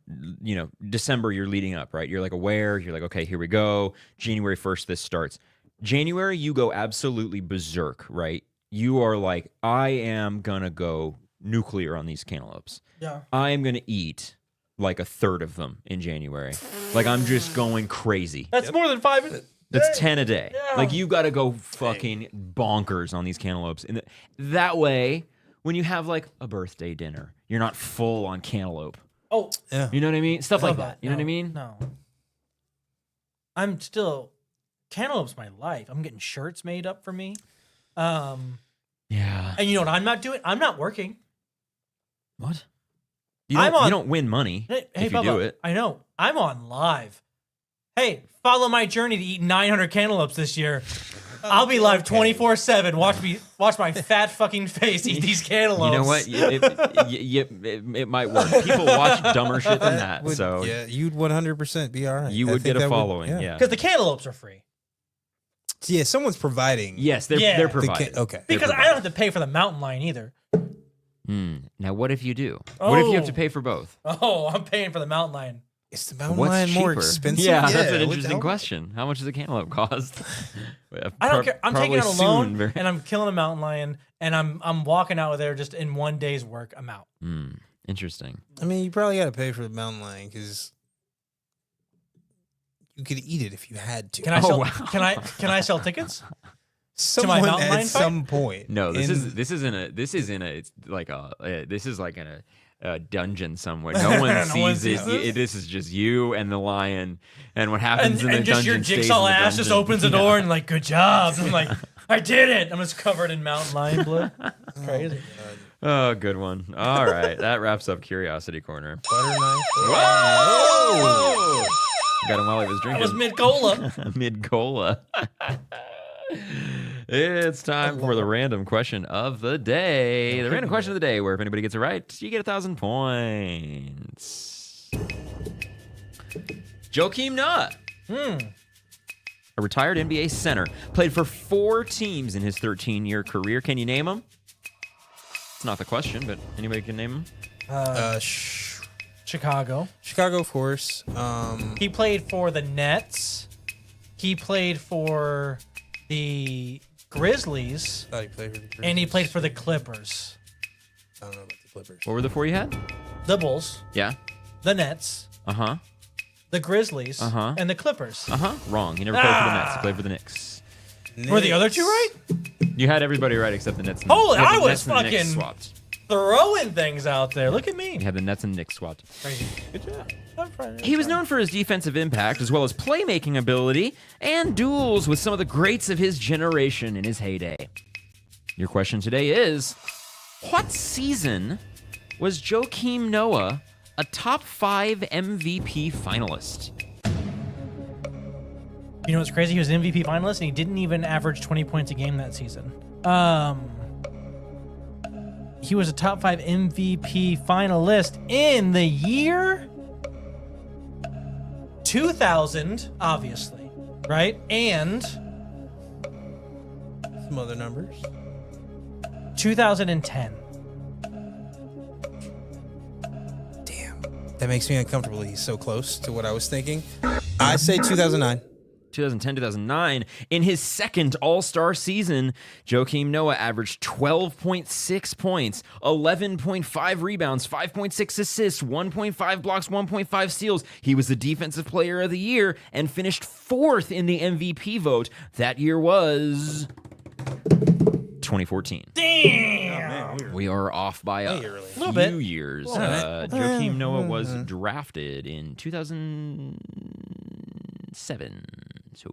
S1: December, you're leading up, right? You're like aware. You're like, okay, here we go. January 1st, this starts. January, you go absolutely berserk, right? You are like, I am gonna go nuclear on these cantaloupes.
S3: Yeah.
S1: I am gonna eat like a third of them in January. Like I'm just going crazy.
S3: That's more than 5.
S1: That's 10 a day.
S3: Yeah.
S1: Like you got to go fucking bonkers on these cantaloupes. And that way, when you have like a birthday dinner, you're not full on cantaloupe.
S3: Oh,
S2: Yeah.
S1: You know what I mean? Stuff like
S3: love
S1: that. You know what I mean?
S3: No. I'm still cantaloupe's my life. I'm getting shirts made up for me.
S1: Yeah.
S3: And you know what I'm not doing? I'm not working.
S1: What? You
S3: I'm
S1: don't,
S3: on-
S1: you don't win money
S3: Hey,
S1: if you
S3: Bubba,
S1: do it.
S3: I know. I'm on live. Hey, follow my journey to eat 900 cantaloupes this year. I'll be live 24/7. Watch my fat fucking face eat these cantaloupes.
S1: You know what? It might work. People watch dumber shit than that. So
S2: yeah, you'd 100% be all right.
S1: you
S2: I
S1: would
S2: think
S1: get a
S2: that would-
S1: following. Yeah.
S3: Because the cantaloupes are free.
S2: Yeah, someone's providing.
S1: Yes, they're
S3: Yeah.
S1: they're
S3: The
S2: the
S1: provided.
S2: okay.
S3: Because I don't have to pay for the mountain lion either.
S1: Now, what if you do? What if you have to
S3: Oh.
S1: pay for both?
S3: Oh, I'm paying for the mountain lion.
S2: Is the mountain
S1: What's
S2: lion
S1: cheaper?
S2: more expensive?
S1: Yeah, that's an
S2: what the
S1: interesting
S2: hell?
S1: question. How much does a cantaloupe cost?
S3: I don't care. I'm taking it
S1: Probably
S3: alone,
S1: soon, very-
S3: and I'm killing a mountain lion, and I'm walking out of there just in one day's work. I'm out.
S1: Interesting.
S2: I mean, you probably got to pay for the mountain lion because you could eat it if you had to.
S3: Can I
S1: Oh,
S3: sell?
S1: wow.
S3: Can I sell tickets?
S2: Someone
S3: mountain
S2: at
S3: lion fight?
S2: some point.
S1: No, this
S2: in-
S1: is like a dungeon somewhere. No one
S3: No one
S1: sees
S3: sees
S1: it.
S3: this?
S1: This is just you and the lion, and what
S3: And,
S1: happens in the
S3: and just
S1: dungeon
S3: your
S1: stays
S3: jigsaw
S1: in the
S3: ass just
S1: dungeon.
S3: opens the
S1: Yeah.
S3: door and like, good job. I'm like, I did it. I'm just covered in mountain lion blood. Crazy.
S1: Oh, good one. All right, that wraps up Curiosity Corner.
S2: butter knife.
S1: Whoa! Got him while he was
S3: I
S1: drinking.
S3: was mid cola.
S1: Mid cola. It's time for the random question of the day. The random question of the day, where if anybody gets it right, you get 1,000 points. Joakim Noah, a retired NBA center, played for 4 teams in his 13-year career. Can you name them? It's not the question, but anybody can name them.
S3: Chicago.
S2: Chicago, of course.
S3: He played for the Nets. He played for the Grizzlies.
S2: Thought he played for the
S3: And he
S2: Grizzlies.
S3: played for the Clippers.
S2: I don't know about the Clippers.
S1: What were the 4 you had?
S3: The Bulls.
S1: Yeah.
S3: The Nets.
S1: Uh-huh.
S3: The Grizzlies.
S1: Uh-huh.
S3: And the Clippers.
S1: Uh-huh. Wrong. He never played for the Nets. He played for the Knicks.
S3: Were the other two right?
S1: You had everybody right except the Nets. And
S3: Holy,
S1: you had
S3: I
S1: the
S3: was
S1: Nets and the Knicks
S3: fucking-
S1: swapped.
S3: Throwing things out there. Look at me.
S1: You had the Nets and Knicks swapped.
S3: Crazy. Good job.
S1: He was known for his defensive impact as well as playmaking ability and duels with some of the greats of his generation in his heyday. Your question today is, what season was Joakim Noah a top 5 MVP finalist?
S3: You know what's crazy? He was an MVP finalist and he didn't even average 20 points a game that season. He was a top 5 MVP finalist in the year 2000, obviously, right? And
S2: Some other numbers.
S3: 2010.
S2: Damn. That makes me uncomfortable. He's so close to what I was thinking. I say 2009.
S1: 2010-2009, in his second All-Star season, Joakim Noah averaged 12.6 points, 11.5 rebounds, 5.6 assists, 1.5 blocks, 1.5 steals. He was the Defensive Player of the Year and finished 4th in the MVP vote. That year was 2014.
S3: Damn.
S1: We are off by a
S2: early.
S1: few
S3: Little bit.
S1: years.
S3: Little bit.
S1: Joakim Noah was drafted in 2007. So,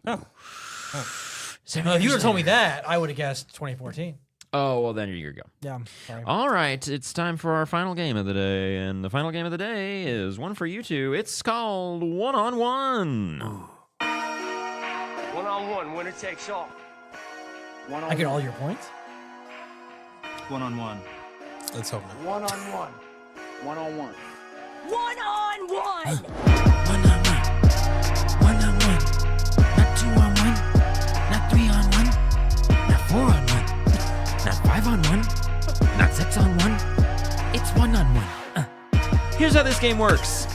S3: If you would have told me that, I would have guessed 2014.
S1: Oh, well, then here you go.
S3: Yeah. Sorry.
S1: All right, it's time for our final game of the day, and the final game of the day is one for you two. It's called One-on-One.
S4: One-on-one, winner takes all.
S3: I get all your points?
S5: One-on-one.
S2: Let's hope not.
S4: One-on-one. One-on-one.
S6: One-on-one.
S7: One-on-one. Not 2-on-1. Not 3-on-1. Not 4-on-1. Not 5-on-1. Not 6-on-1. It's 1-on-1.
S1: Here's how this game works.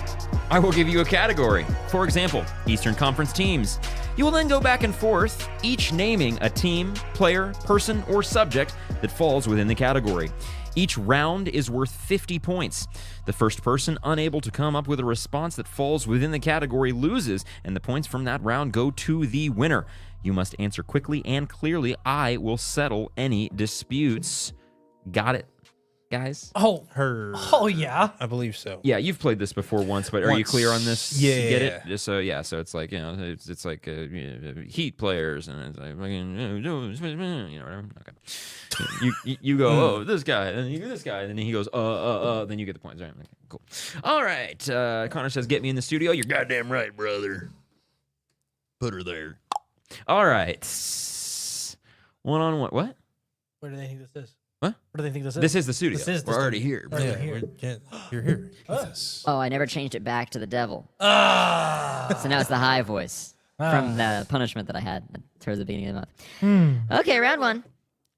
S1: I will give you a category. For example, Eastern Conference teams. You will then go back and forth, each naming a team, player, person, or subject that falls within the category. Each round is worth 50 points. The first person unable to come up with a response that falls within the category loses, and the points from that round go to the winner. You must answer quickly and clearly. I will settle any disputes. Got it, guys?
S3: Oh.
S2: Her.
S3: Oh, yeah.
S2: I believe so.
S1: Yeah, you've played this before once, but are you
S2: Once.
S1: clear on this?
S2: Yeah.
S1: You get it? So yeah, so it's like, you know, it's like Heat players, and it's like fucking, you know, whatever. Okay. You go, oh, this guy, and then you go this guy, and then he goes, then you get the points. Right? Okay, cool. All right. Connor says, "Get me in the studio." You're goddamn right, brother. Put her there. All right. One-on-one. What?
S3: Where do they think this is?
S1: What?
S3: Where do they think this is?
S1: This is the studio.
S3: This is the
S1: We're already
S3: studio.
S1: here.
S3: Right
S2: Yeah,
S3: here.
S2: you're here with us.
S6: Oh, I never changed it back to the devil.
S3: Ah.
S6: So now it's the high voice
S3: Ah.
S6: from the punishment that I had towards the beginning of the month. Okay, round 1.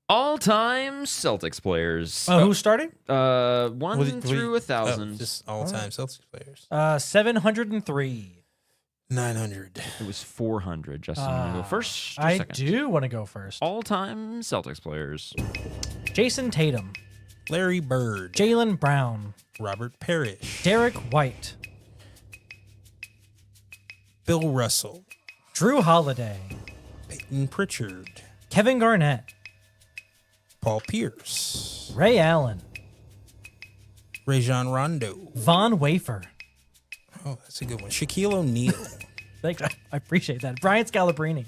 S1: All-time Celtics players.
S3: Who's starting?
S1: 1 through 1,000.
S2: Just all-time Celtics players.
S3: 703.
S2: 900.
S1: It was 400. Justin, you want to go first or
S3: I
S1: second?
S3: do want to go first.
S1: All-time Celtics players.
S3: Jason Tatum,
S2: Larry Bird.
S3: Jaylen Brown,
S2: Robert Parrish.
S3: Derek White,
S2: Bill Russell.
S3: Drew Holiday,
S2: Peyton Pritchard.
S3: Kevin Garnett,
S2: Paul Pierce.
S3: Ray Allen,
S2: Rajon Rondo.
S3: Von Wafer.
S2: Oh, that's a good one. Shaquille O'Neal.
S3: Thanks, I appreciate that. Brian Scalabrine,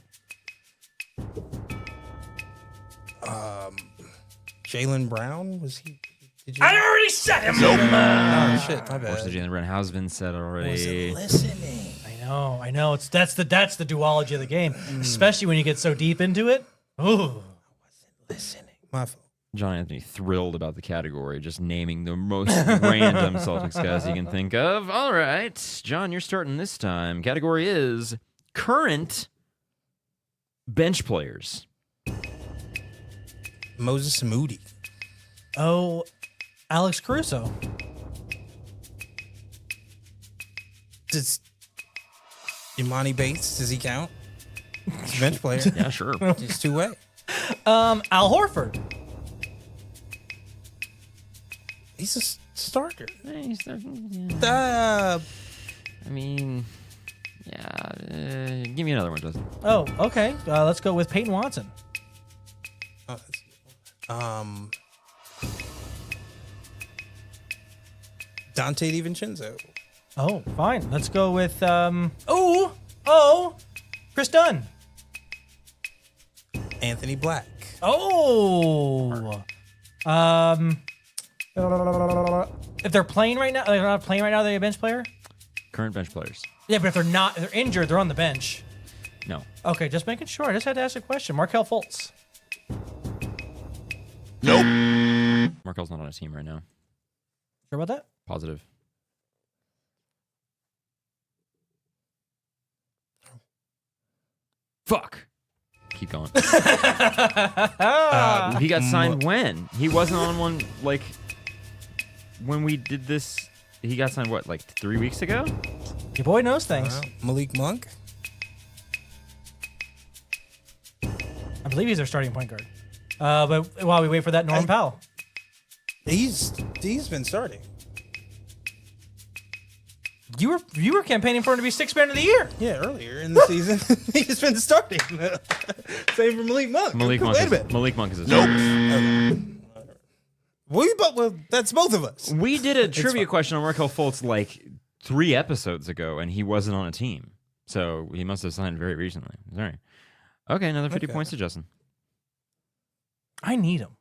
S2: Jaylen Brown. Was he? Did you?
S3: I already said him.
S2: Oh shit, my
S1: Unfortunately,
S2: bad.
S1: Jaylen Brown has been said already.
S2: Listening.
S3: I know. That's the duology of the game, especially when you get so deep into it. Ooh.
S2: Listening. My fault.
S1: John Anthony thrilled about the category, just naming the most random Celtics guys you can think of. All right, John, you're starting this time. Category is current bench players.
S2: Moses Moody.
S3: Oh, Alex Caruso.
S2: Does Imani Bates, does he count? He's a bench player.
S1: Yeah, sure.
S2: He's two-way.
S3: Al Horford.
S2: He's a starter.
S1: Hey, yeah.
S2: Uh,
S1: I mean, yeah. Give me another one, Justin.
S3: Oh, okay. Let's go with Peyton Watson.
S2: oh, that's- Dante DiVincenzo.
S3: Oh, fine. Let's go with Chris Dunn.
S2: Anthony Black.
S3: Oh. If they're playing right now, they're not playing right now. They're a bench player.
S1: Current bench players.
S3: Yeah, but if they're not, if they're injured, they're on the bench.
S1: No.
S3: Okay, just making sure. I just had to ask a question. Markelle Fultz.
S1: Markel's not on a team right now.
S3: Sure about that?
S1: Positive. Fuck. Keep going. He got signed when? He wasn't on one, like, when we did this. He got signed, what, like 3 weeks ago?
S3: Your boy knows things.
S2: Malik Monk.
S3: I believe he's their starting point guard. But while we wait for that, Norm Powell.
S2: He's been starting.
S3: You were campaigning for him to be sixth man of the year.
S2: Yeah, earlier in the season, he's been starting. Same for Malik Monk.
S1: Malik Monk
S2: Wait a
S1: is,
S2: minute.
S1: Malik Monk is a starter.
S2: Well, that's both of us.
S1: We did a trivia question on Markelle Fultz like 3 episodes ago, and he wasn't on a team. So he must have signed very recently. Sorry. Okay, another 50 points to Justin.
S3: I need him.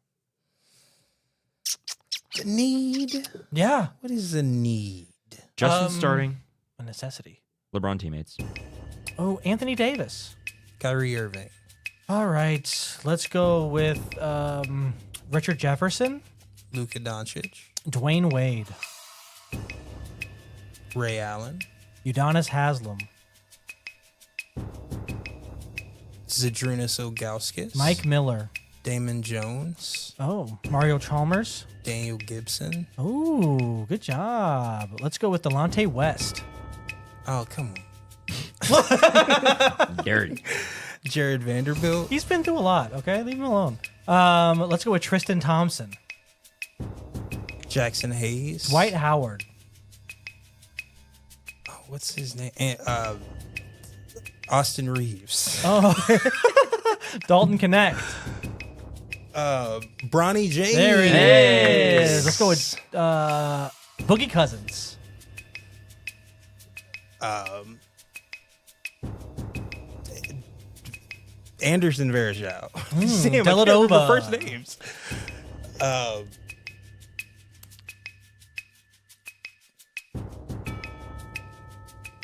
S2: The need.
S3: Yeah,
S2: What is the need?
S1: Justin's starting.
S3: a necessity.
S1: LeBron teammates.
S3: Oh, Anthony Davis.
S2: Kyrie Irving.
S3: All right, let's go with Richard Jefferson,
S2: Luka Doncic.
S3: Dwayne Wade,
S2: Ray Allen.
S3: Udonis Haslem,
S2: Zydrunas Ilgauskas.
S3: Mike Miller.
S2: Damon Jones.
S3: Oh, Mario Chalmers.
S2: Daniel Gibson.
S3: Oh, good job. Let's go with Delonte West.
S2: Oh, come on.
S1: Dirty.
S2: Jared Vanderbilt.
S3: He's been through a lot. Okay, leave him alone. Let's go with Tristan Thompson,
S2: Jackson Hayes.
S3: Dwight Howard,
S2: Oh, what's his name? Austin Reeves.
S3: Dalton Connect.
S2: Bronny James.
S3: There it
S1: Hey.
S3: is. Let's go with Boogie Cousins.
S2: Anderson Varejao. Damn, I can't
S3: Dellavedova.
S2: remember first names.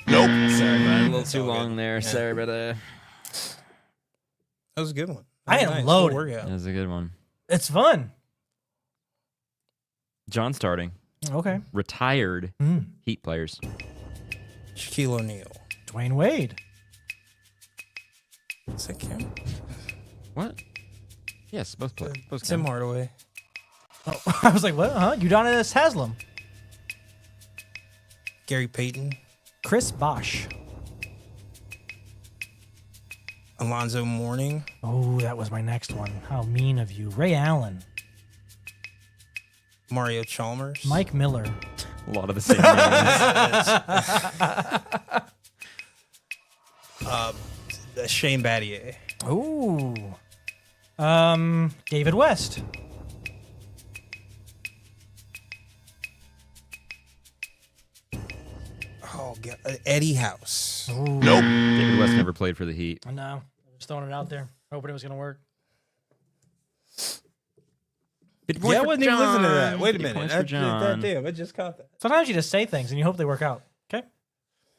S1: Sorry, man. A little too long there. Sorry, but
S2: That was a good one.
S3: I
S2: That
S3: am
S2: was nice.
S3: loaded.
S2: Good workout.
S1: that was a good one.
S3: It's fun.
S1: John starting.
S3: Okay.
S1: Retired Heat players.
S2: Shaquille O'Neal.
S3: Dwayne Wade.
S2: Does that count?
S1: What? Yes, both play. Both
S2: Tim
S1: count.
S2: Hardaway.
S3: Oh, I was like, what? Huh? Udonis Haslam.
S2: Gary Payton.
S3: Chris Bosh.
S2: Alonzo Mourning.
S3: Oh, that was my next one. How mean of you. Ray Allen.
S2: Mario Chalmers.
S3: Mike Miller.
S1: A lot of the same names.
S2: Shane Battier.
S3: Ooh. David West.
S2: Oh, God. Eddie House.
S1: David West never played for the Heat.
S3: I know. Just throwing it out there. Hoping it was going to work.
S2: Yeah, I wasn't even listening to that. Wait a
S1: Eight
S2: minute.
S1: points for John.
S2: Damn, I just caught that.
S3: Sometimes you just say things and you hope they work out. Okay.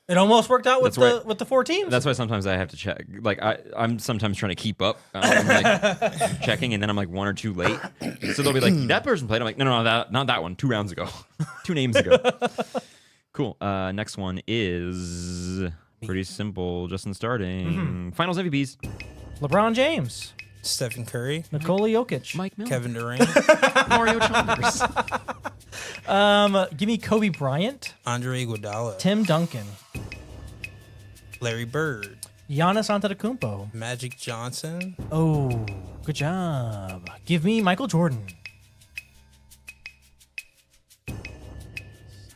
S3: It almost worked out with
S1: That's
S3: the 4 teams.
S1: That's why sometimes I have to check. Like I'm sometimes trying to keep up. I'm like checking, and then I'm like 1 or 2 late. So they'll be like, "That person played." I'm like, "No, not that one. 2 rounds ago, 2 names ago." Cool. Next one is pretty simple. Justin starting. Finals MVPs.
S3: LeBron James.
S2: Stephen Curry.
S3: Nikola Jokic.
S1: Mike Miller.
S2: Kevin Durant.
S1: Mario Chalmers.
S3: Give me Kobe Bryant.
S2: Andre Iguodala.
S3: Tim Duncan.
S2: Larry Bird.
S3: Giannis Antetokounmpo.
S2: Magic Johnson.
S3: Oh, good job. Give me Michael Jordan.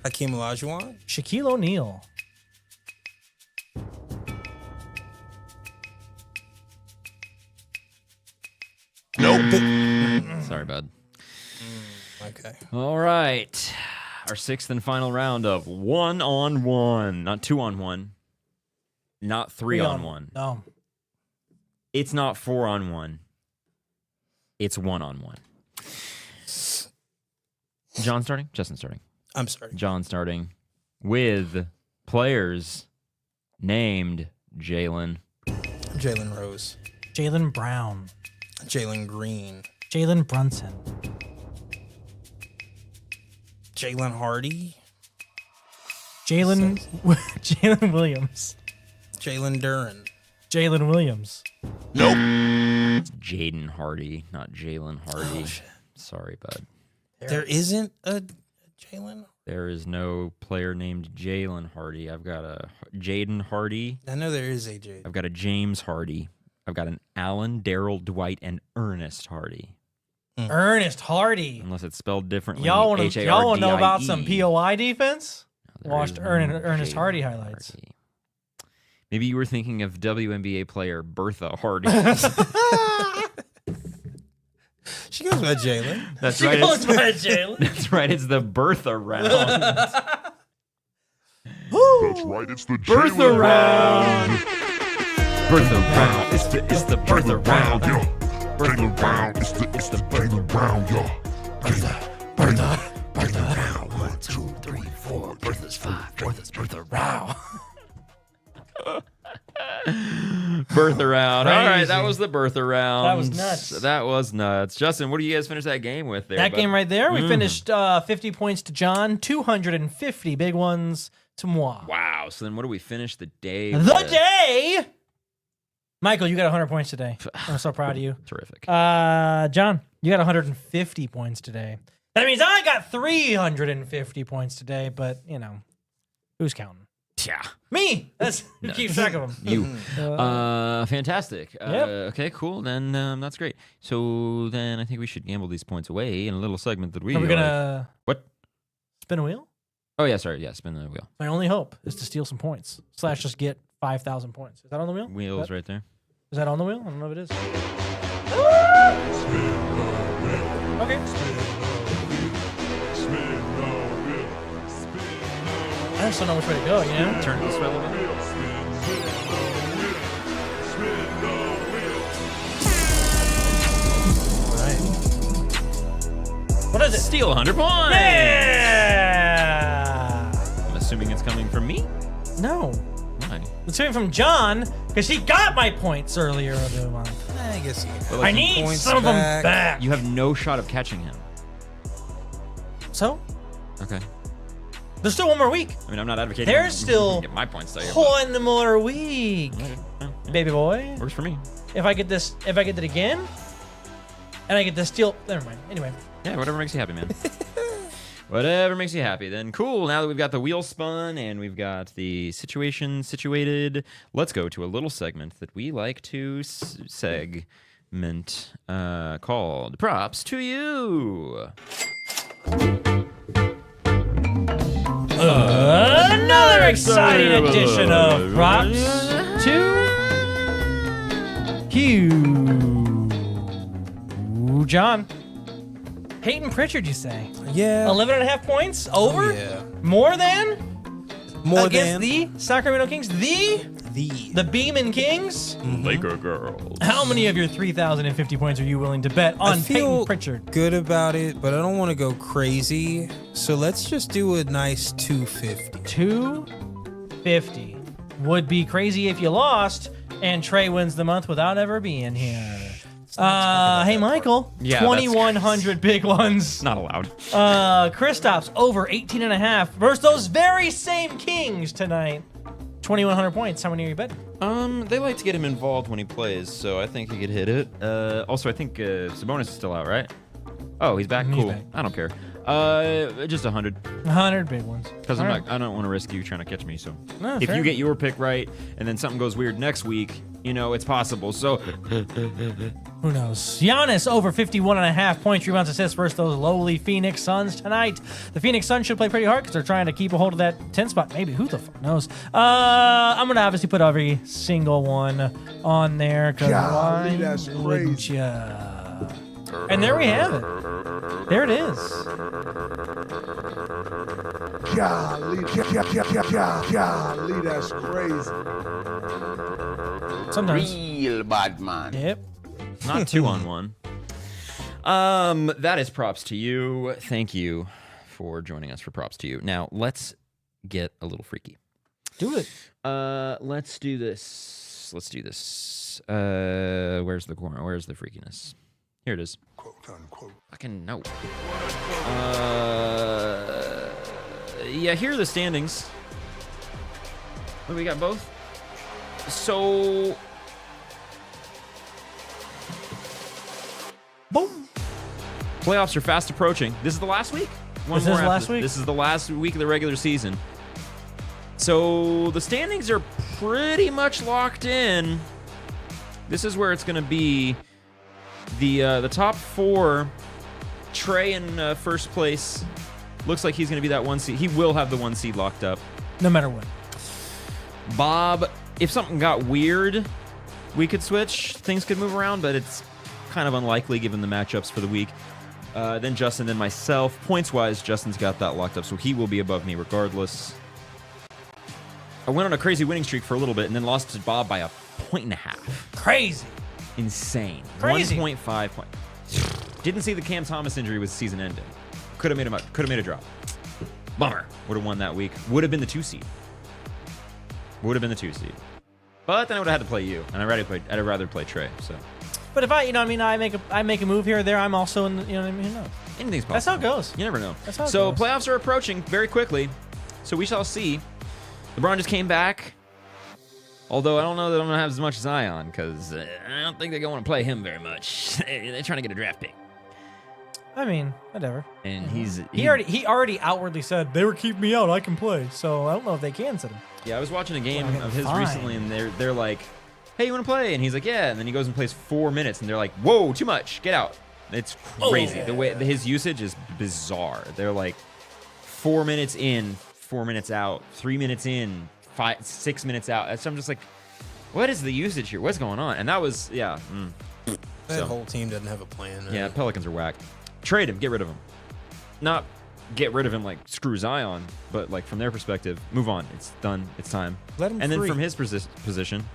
S2: Hakeem Olajuwon.
S3: Shaquille O'Neal.
S1: Sorry, bud.
S2: Okay.
S1: All right. Our 6th and final round of 1-on-1. Not 2-on-1. Not 3-on-1.
S3: No.
S1: It's not 4-on-1. It's 1-on-1. John starting? Justin starting.
S2: I'm sorry.
S1: John starting with players named Jalen.
S2: Jalen Rose.
S3: Jalen Brown.
S2: Jalen Green.
S3: Jalen Brunson.
S2: Jalen Hardy.
S3: Jalen Williams.
S2: Jalen Duren.
S3: Jalen Williams.
S1: It's Jaden Hardy, not Jalen Hardy. Sorry, bud.
S2: There isn't a Jalen.
S1: There is no player named Jalen Hardy. I've got a Jaden Hardy.
S2: I know there is a J.
S1: I've got a James Hardy. I've got an Allen, Daryl, Dwight, and Ernest Hardy.
S3: Ernest Hardy.
S1: Unless it's spelled differently.
S3: Y'all want to know about
S1: H-A-R-D-I-E.
S3: some POI defense?
S1: There
S3: Watched
S1: is no
S3: Ernest
S1: Jaden
S3: Hardy highlights.
S1: Hardy. Maybe you were thinking of WNBA player Bertha Hardy.
S2: She goes by Jalen.
S1: That's
S3: She
S1: right.
S3: goes
S1: It's,
S3: by Jalen.
S1: that's right. It's the Bertha round.
S5: That's right, it's the
S1: Bertha
S5: Jalen
S1: round. Bertha round. It's the Bertha round.
S5: Jalen Brown, it's the Jalen Brown, yo. Bertha round. 1, 2, 3, 4. Bertha's 5. Bertha round.
S1: Bertha round. All right, that
S3: Crazy.
S1: was the Bertha round.
S3: That was nuts.
S1: That was nuts. Justin, what do you guys finish that game with there?
S3: That
S1: bud?
S3: game right there, we finished 50 points to John, 250 big ones to moi.
S1: Wow. So then what do we finish the day
S3: The
S1: with?
S3: day! Michael, you got 100 points today. I'm so proud of you.
S1: Terrific.
S3: John, you got 150 points today. That means I got 350 points today, but, you know, who's counting?
S1: Yeah.
S3: Me! That's who keeps track of them.
S1: You. Fantastic.
S3: Yep.
S1: Okay, cool. Then that's great. So then I think we should gamble these points away in a little segment that we
S3: Are we going to
S1: What?
S3: spin a wheel?
S1: Oh, yeah, sorry. Yeah, spin the wheel.
S3: My only hope is to steal some points. / just get 5,000 points. Is that on the wheel?
S1: Wheels
S3: That-
S1: right there.
S3: Is that on the wheel? I don't know if it is. Okay. I just don't know which way to go, you know?
S1: Turn this way a little bit.
S3: What is it?
S1: Steal 100 points.
S3: Yeah!
S1: I'm assuming it's coming from me.
S3: No.
S1: Why?
S3: It's coming from John, because he got my points earlier of the month.
S2: I guess you can.
S1: But,
S3: I
S1: like,
S3: need
S2: points
S3: some of them
S2: back.
S3: back.
S1: You have no shot of catching him.
S3: So,
S1: Okay.
S3: there's still one more week.
S1: I mean, I'm not advocating.
S3: There's
S1: you
S3: still
S1: get my points there.
S3: One more week.
S1: Yeah,
S3: Baby boy.
S1: works for me.
S3: If I get it again, and I get to steal. Never mind. Anyway,
S1: Yeah, whatever makes you happy, man. Whatever makes you happy. Then cool. Now that we've got the wheel spun and we've got the situation situated, let's go to a little segment that we like to segment called Props to You.
S3: another exciting edition of Props to You. John. Peyton Pritchard, you say?
S2: Yeah.
S3: 11.5 points? Over?
S2: Yeah.
S3: More than?
S2: More
S3: Against
S2: than
S3: the Sacramento Kings? The Beeman Kings?
S1: Laker girls.
S3: How many of your 3,050 points are you willing to bet on
S2: I feel
S3: Peyton Pritchard?
S2: good about it, but I don't want to go crazy. So let's just do a nice 250.
S3: 250. Would be crazy if you lost and Trey wins the month without ever being here. Hey, Michael.
S1: Yeah,
S3: 2,100 big ones.
S1: Not allowed.
S3: Kristaps over 18.5 versus those very same Kings tonight. 2,100 points. How many are you betting?
S1: They like to get him involved when he plays, so I think he could hit it. Also, I think Sabonis is still out, right? Oh, he's back.
S3: He's
S1: Cool.
S3: back.
S1: I don't care. Just 100.
S3: 100 big ones.
S1: Because
S3: All
S1: I'm
S3: right.
S1: not. I don't want to risk you trying to catch me. So
S3: No,
S1: if
S3: fair.
S1: you get your pick right and then something goes weird next week, you know it's possible. So
S3: Who knows? Giannis over 51.5 points, rebounds, assists versus those lowly Phoenix Suns tonight. The Phoenix Suns should play pretty hard because they're trying to keep a hold of that 10 spot. Maybe. Who the fuck knows? I'm going to obviously put every single one on there because why
S8: that's
S3: wouldn't
S8: crazy.
S3: ya? And there we have it. There it is.
S8: Golly, that's crazy.
S3: Sometimes.
S5: Real bad man.
S3: Yep.
S1: not 2-on-1. That is props to you. Thank you for joining us for props to you. Now let's get a little freaky.
S3: Do it.
S1: Let's do this. Let's do this. Where's the corner? Where's the freakiness? Here it is.
S8: Quote unquote.
S1: Fucking no. Yeah, here are the standings. We got both. So,
S3: Boom.
S1: playoffs are fast approaching. This is the last week. One
S3: This
S1: more
S3: is
S1: after
S3: last week?
S1: This is the last week of the regular season. So the standings are pretty much locked in. This is where it's going to be. The top four. Trey in first place. Looks like he's going to be that 1 seed. He will have the 1 seed locked up.
S3: No matter what.
S1: Bob, if something got weird, we could switch. Things could move around, but it's kind of unlikely given the matchups for the week. Then Justin, then myself. Points-wise, Justin's got that locked up, so he will be above me regardless. I went on a crazy winning streak for a little bit and then lost to Bob by 1.5 points.
S3: Crazy.
S1: Insane.
S3: Crazy.
S1: 1.5 points. Didn't see the Cam Thomas injury with season ending. Could have made a drop. Bummer. Would have won that week. Would have been the 2 seed. Would have been the 2 seed. But then I would have had to play you, and I'd rather play Trey. So
S3: But if I make a move here or there, I'm also in. Who knows?
S1: anything's possible.
S3: That's how it goes.
S1: You never know.
S3: That's how it
S1: So
S3: goes.
S1: playoffs are approaching very quickly. So we shall see. LeBron just came back. Although I don't know that I'm gonna have as much Zion because I don't think they're gonna want to play him very much. They're trying to get a draft pick,
S3: I mean, whatever.
S1: and
S3: He already outwardly said they were keeping me out. I can play, so I don't know if they can sit him.
S1: Yeah, I was watching a game
S3: Well,
S1: of his
S3: fine.
S1: recently, and they're like, "Hey, you want to play?" And he's like, "Yeah." And then he goes and plays 4 minutes, and they're like, "Whoa, too much! Get out!" It's crazy. The way his usage is bizarre. They're like 4 minutes in, 4 minutes out, 3 minutes in, 6 minutes out. So I'm just like, what is the usage here? What's going on? And that was
S2: That
S1: So-
S2: whole team doesn't have a plan.
S1: yeah. Pelicans are whack. Trade him. Get rid of him. Not get rid of him like screw Zion, but like from their perspective, move on. It's done. It's time.
S2: Let him
S1: And then
S2: free.
S1: from his position,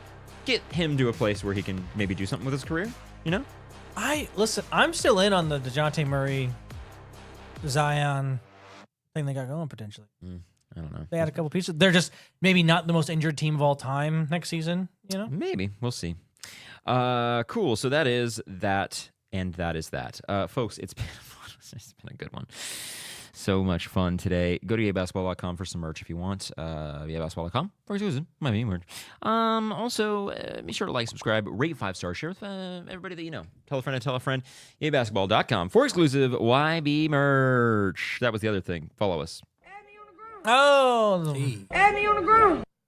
S1: get him to a place where he can maybe do something with his career. You know?
S3: I'm still in on the DeJounte Murray, Zion thing they got going potentially.
S1: I don't know.
S3: They had a couple pieces. They're just maybe not the most injured team of all time next season.
S1: Maybe. We'll see. Cool. So that is that, and that is that. Folks, it's been a good one. So much fun today. Go to yabasketball.com for some merch if you want. Yabasketball.com for exclusive. My name merch. Also, be sure to like, subscribe, rate 5-star, share with everybody that you know. Tell a friend to tell a friend. Yabasketball.com for exclusive YB merch. That was the other thing. Follow us.
S3: Oh,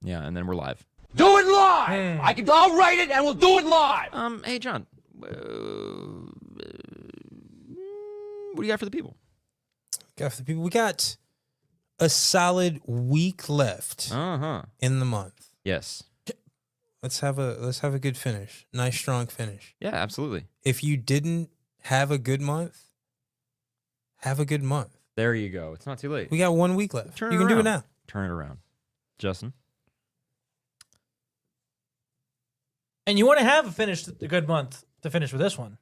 S1: Yeah, and then we're live.
S5: Do it live! I'll write it and we'll do it live!
S1: Hey, John. What do you got for the people?
S2: Got for the people. We got a solid week left
S1: Uh-huh.
S2: in the month.
S1: Yes.
S2: Let's have a good finish. Nice strong finish.
S1: Yeah, absolutely.
S2: If you didn't have a good month, have a good month.
S1: There you go. It's not too late.
S2: We got 1 week left.
S1: Turn
S2: You
S1: it
S2: can do it
S1: around.
S2: now.
S1: Turn it around. Justin?
S3: and you want to have a good month to finish with this one,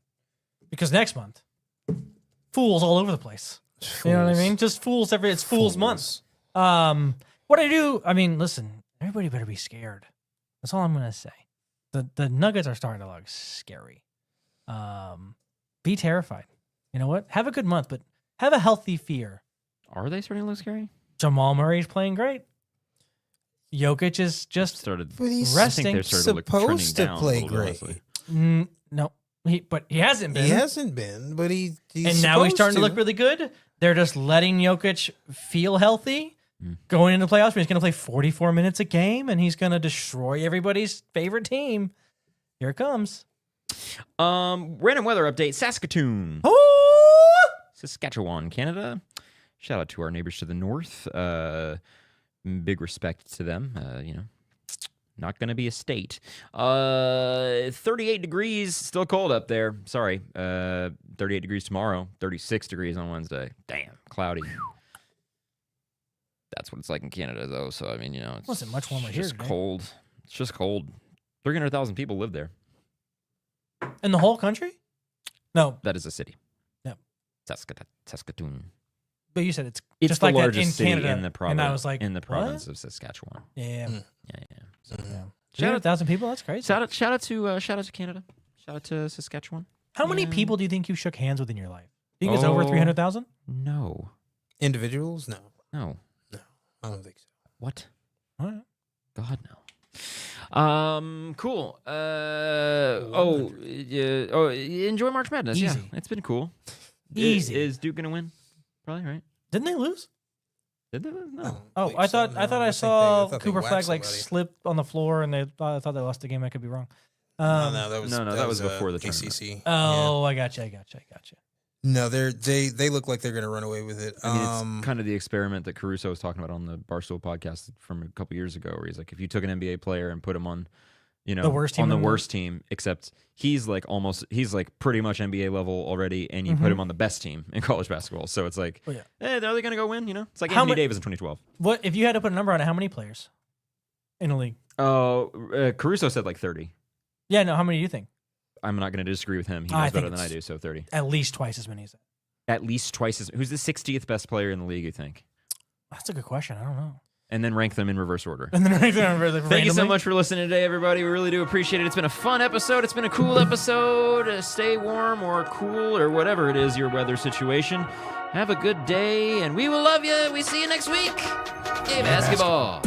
S3: because next month, fools all over the place. You know what I mean? Just fools it's Fools Month. What I do, I mean, listen, everybody better be scared. That's all I'm gonna say. The Nuggets are starting to look scary. Be terrified. You know what? Have a good month, but have a healthy fear.
S1: Are they starting to look scary?
S3: Jamal Murray's playing great. Jokic is just
S1: Started.
S2: But he's
S1: I think they're starting to look trending
S2: supposed to
S1: down a
S2: play
S1: little bit,
S2: great.
S1: honestly.
S3: no, but he hasn't been.
S2: He hasn't been, but he's
S3: And now he's
S2: supposed
S3: starting to look really good. They're just letting Jokic feel healthy. Going into the playoffs, he's going to play 44 minutes a game, and he's going to destroy everybody's favorite team. Here it comes.
S1: Random weather update. Saskatoon,
S3: Oh!
S1: Saskatchewan, Canada. Shout out to our neighbors to the north. Big respect to them. You know, not going to be a state. 38 degrees, still cold up there. Sorry. 38 degrees tomorrow. 36 degrees on Wednesday. Damn, cloudy. That's what it's like in Canada, though. So I mean, you know, it's
S3: Wasn't much warmer here
S1: just
S3: today.
S1: cold. It's just cold. 300,000 people live there.
S3: In the whole country? No,
S1: That is a city.
S3: Yep.
S1: Saskatoon.
S3: but you said it's
S1: It's
S3: just
S1: the
S3: like that
S1: largest
S3: in
S1: city
S3: Canada.
S1: in the province.
S3: And I was like,
S1: in the
S3: what?
S1: province of Saskatchewan.
S3: Yeah.
S1: Yeah. So,
S3: Yeah.
S1: Shout out-
S3: 300,000 people? That's crazy.
S1: shout out to Canada. Shout out to Saskatchewan.
S3: How many
S1: Yeah.
S3: people do you think you shook hands with in your life? Do you think it's over 300,000?
S1: No.
S2: individuals. No,
S1: No.
S2: I don't think so.
S1: What?
S3: All right.
S1: God no. Cool. Enjoy March Madness.
S3: Easy.
S1: Yeah, it's been cool.
S3: Easy.
S1: Is Duke gonna win? Probably, right?
S3: Didn't they lose?
S1: Did they? No.
S3: Oh, I thought I saw Cooper Flag like slip on the floor, and I thought they lost the game. I could be wrong.
S2: that was
S1: that was before the tournament.
S2: ACC.
S3: Oh, I got you.
S2: No, they look like they're gonna run away with it.
S1: I mean, it's kind of the experiment that Caruso was talking about on the Barstool podcast from a couple years ago, where he's like, if you took an NBA player and put him on, you know,
S3: The worst team
S1: on the
S3: in the-
S1: worst team, except he's like pretty much NBA level already, and you put him on the best team in college basketball. So it's like,
S3: Oh, yeah.
S1: are they gonna go win? You know, it's like
S3: How
S1: Anthony
S3: mu-
S1: Davis in 2012.
S3: What if you had to put a number on it? How many players in a league?
S1: Oh, Caruso said like 30.
S3: Yeah, no. How many do you think?
S1: I'm not going to disagree with him. He
S3: I
S1: knows
S3: think
S1: better than I
S3: it's-
S1: do, so 30.
S3: At least twice as many as that.
S1: At least twice as. Who's the 60th best player in the league, you think?
S3: That's a good question. I don't know.
S1: And then rank them in reverse order.
S3: And then
S1: Thank you so
S3: randomly-
S1: much for listening today, everybody. We really do appreciate it. It's been a fun episode. It's been a cool episode. Stay warm or cool or whatever it is your weather situation. Have a good day, and we will love you. We see you next week. Yay, basketball.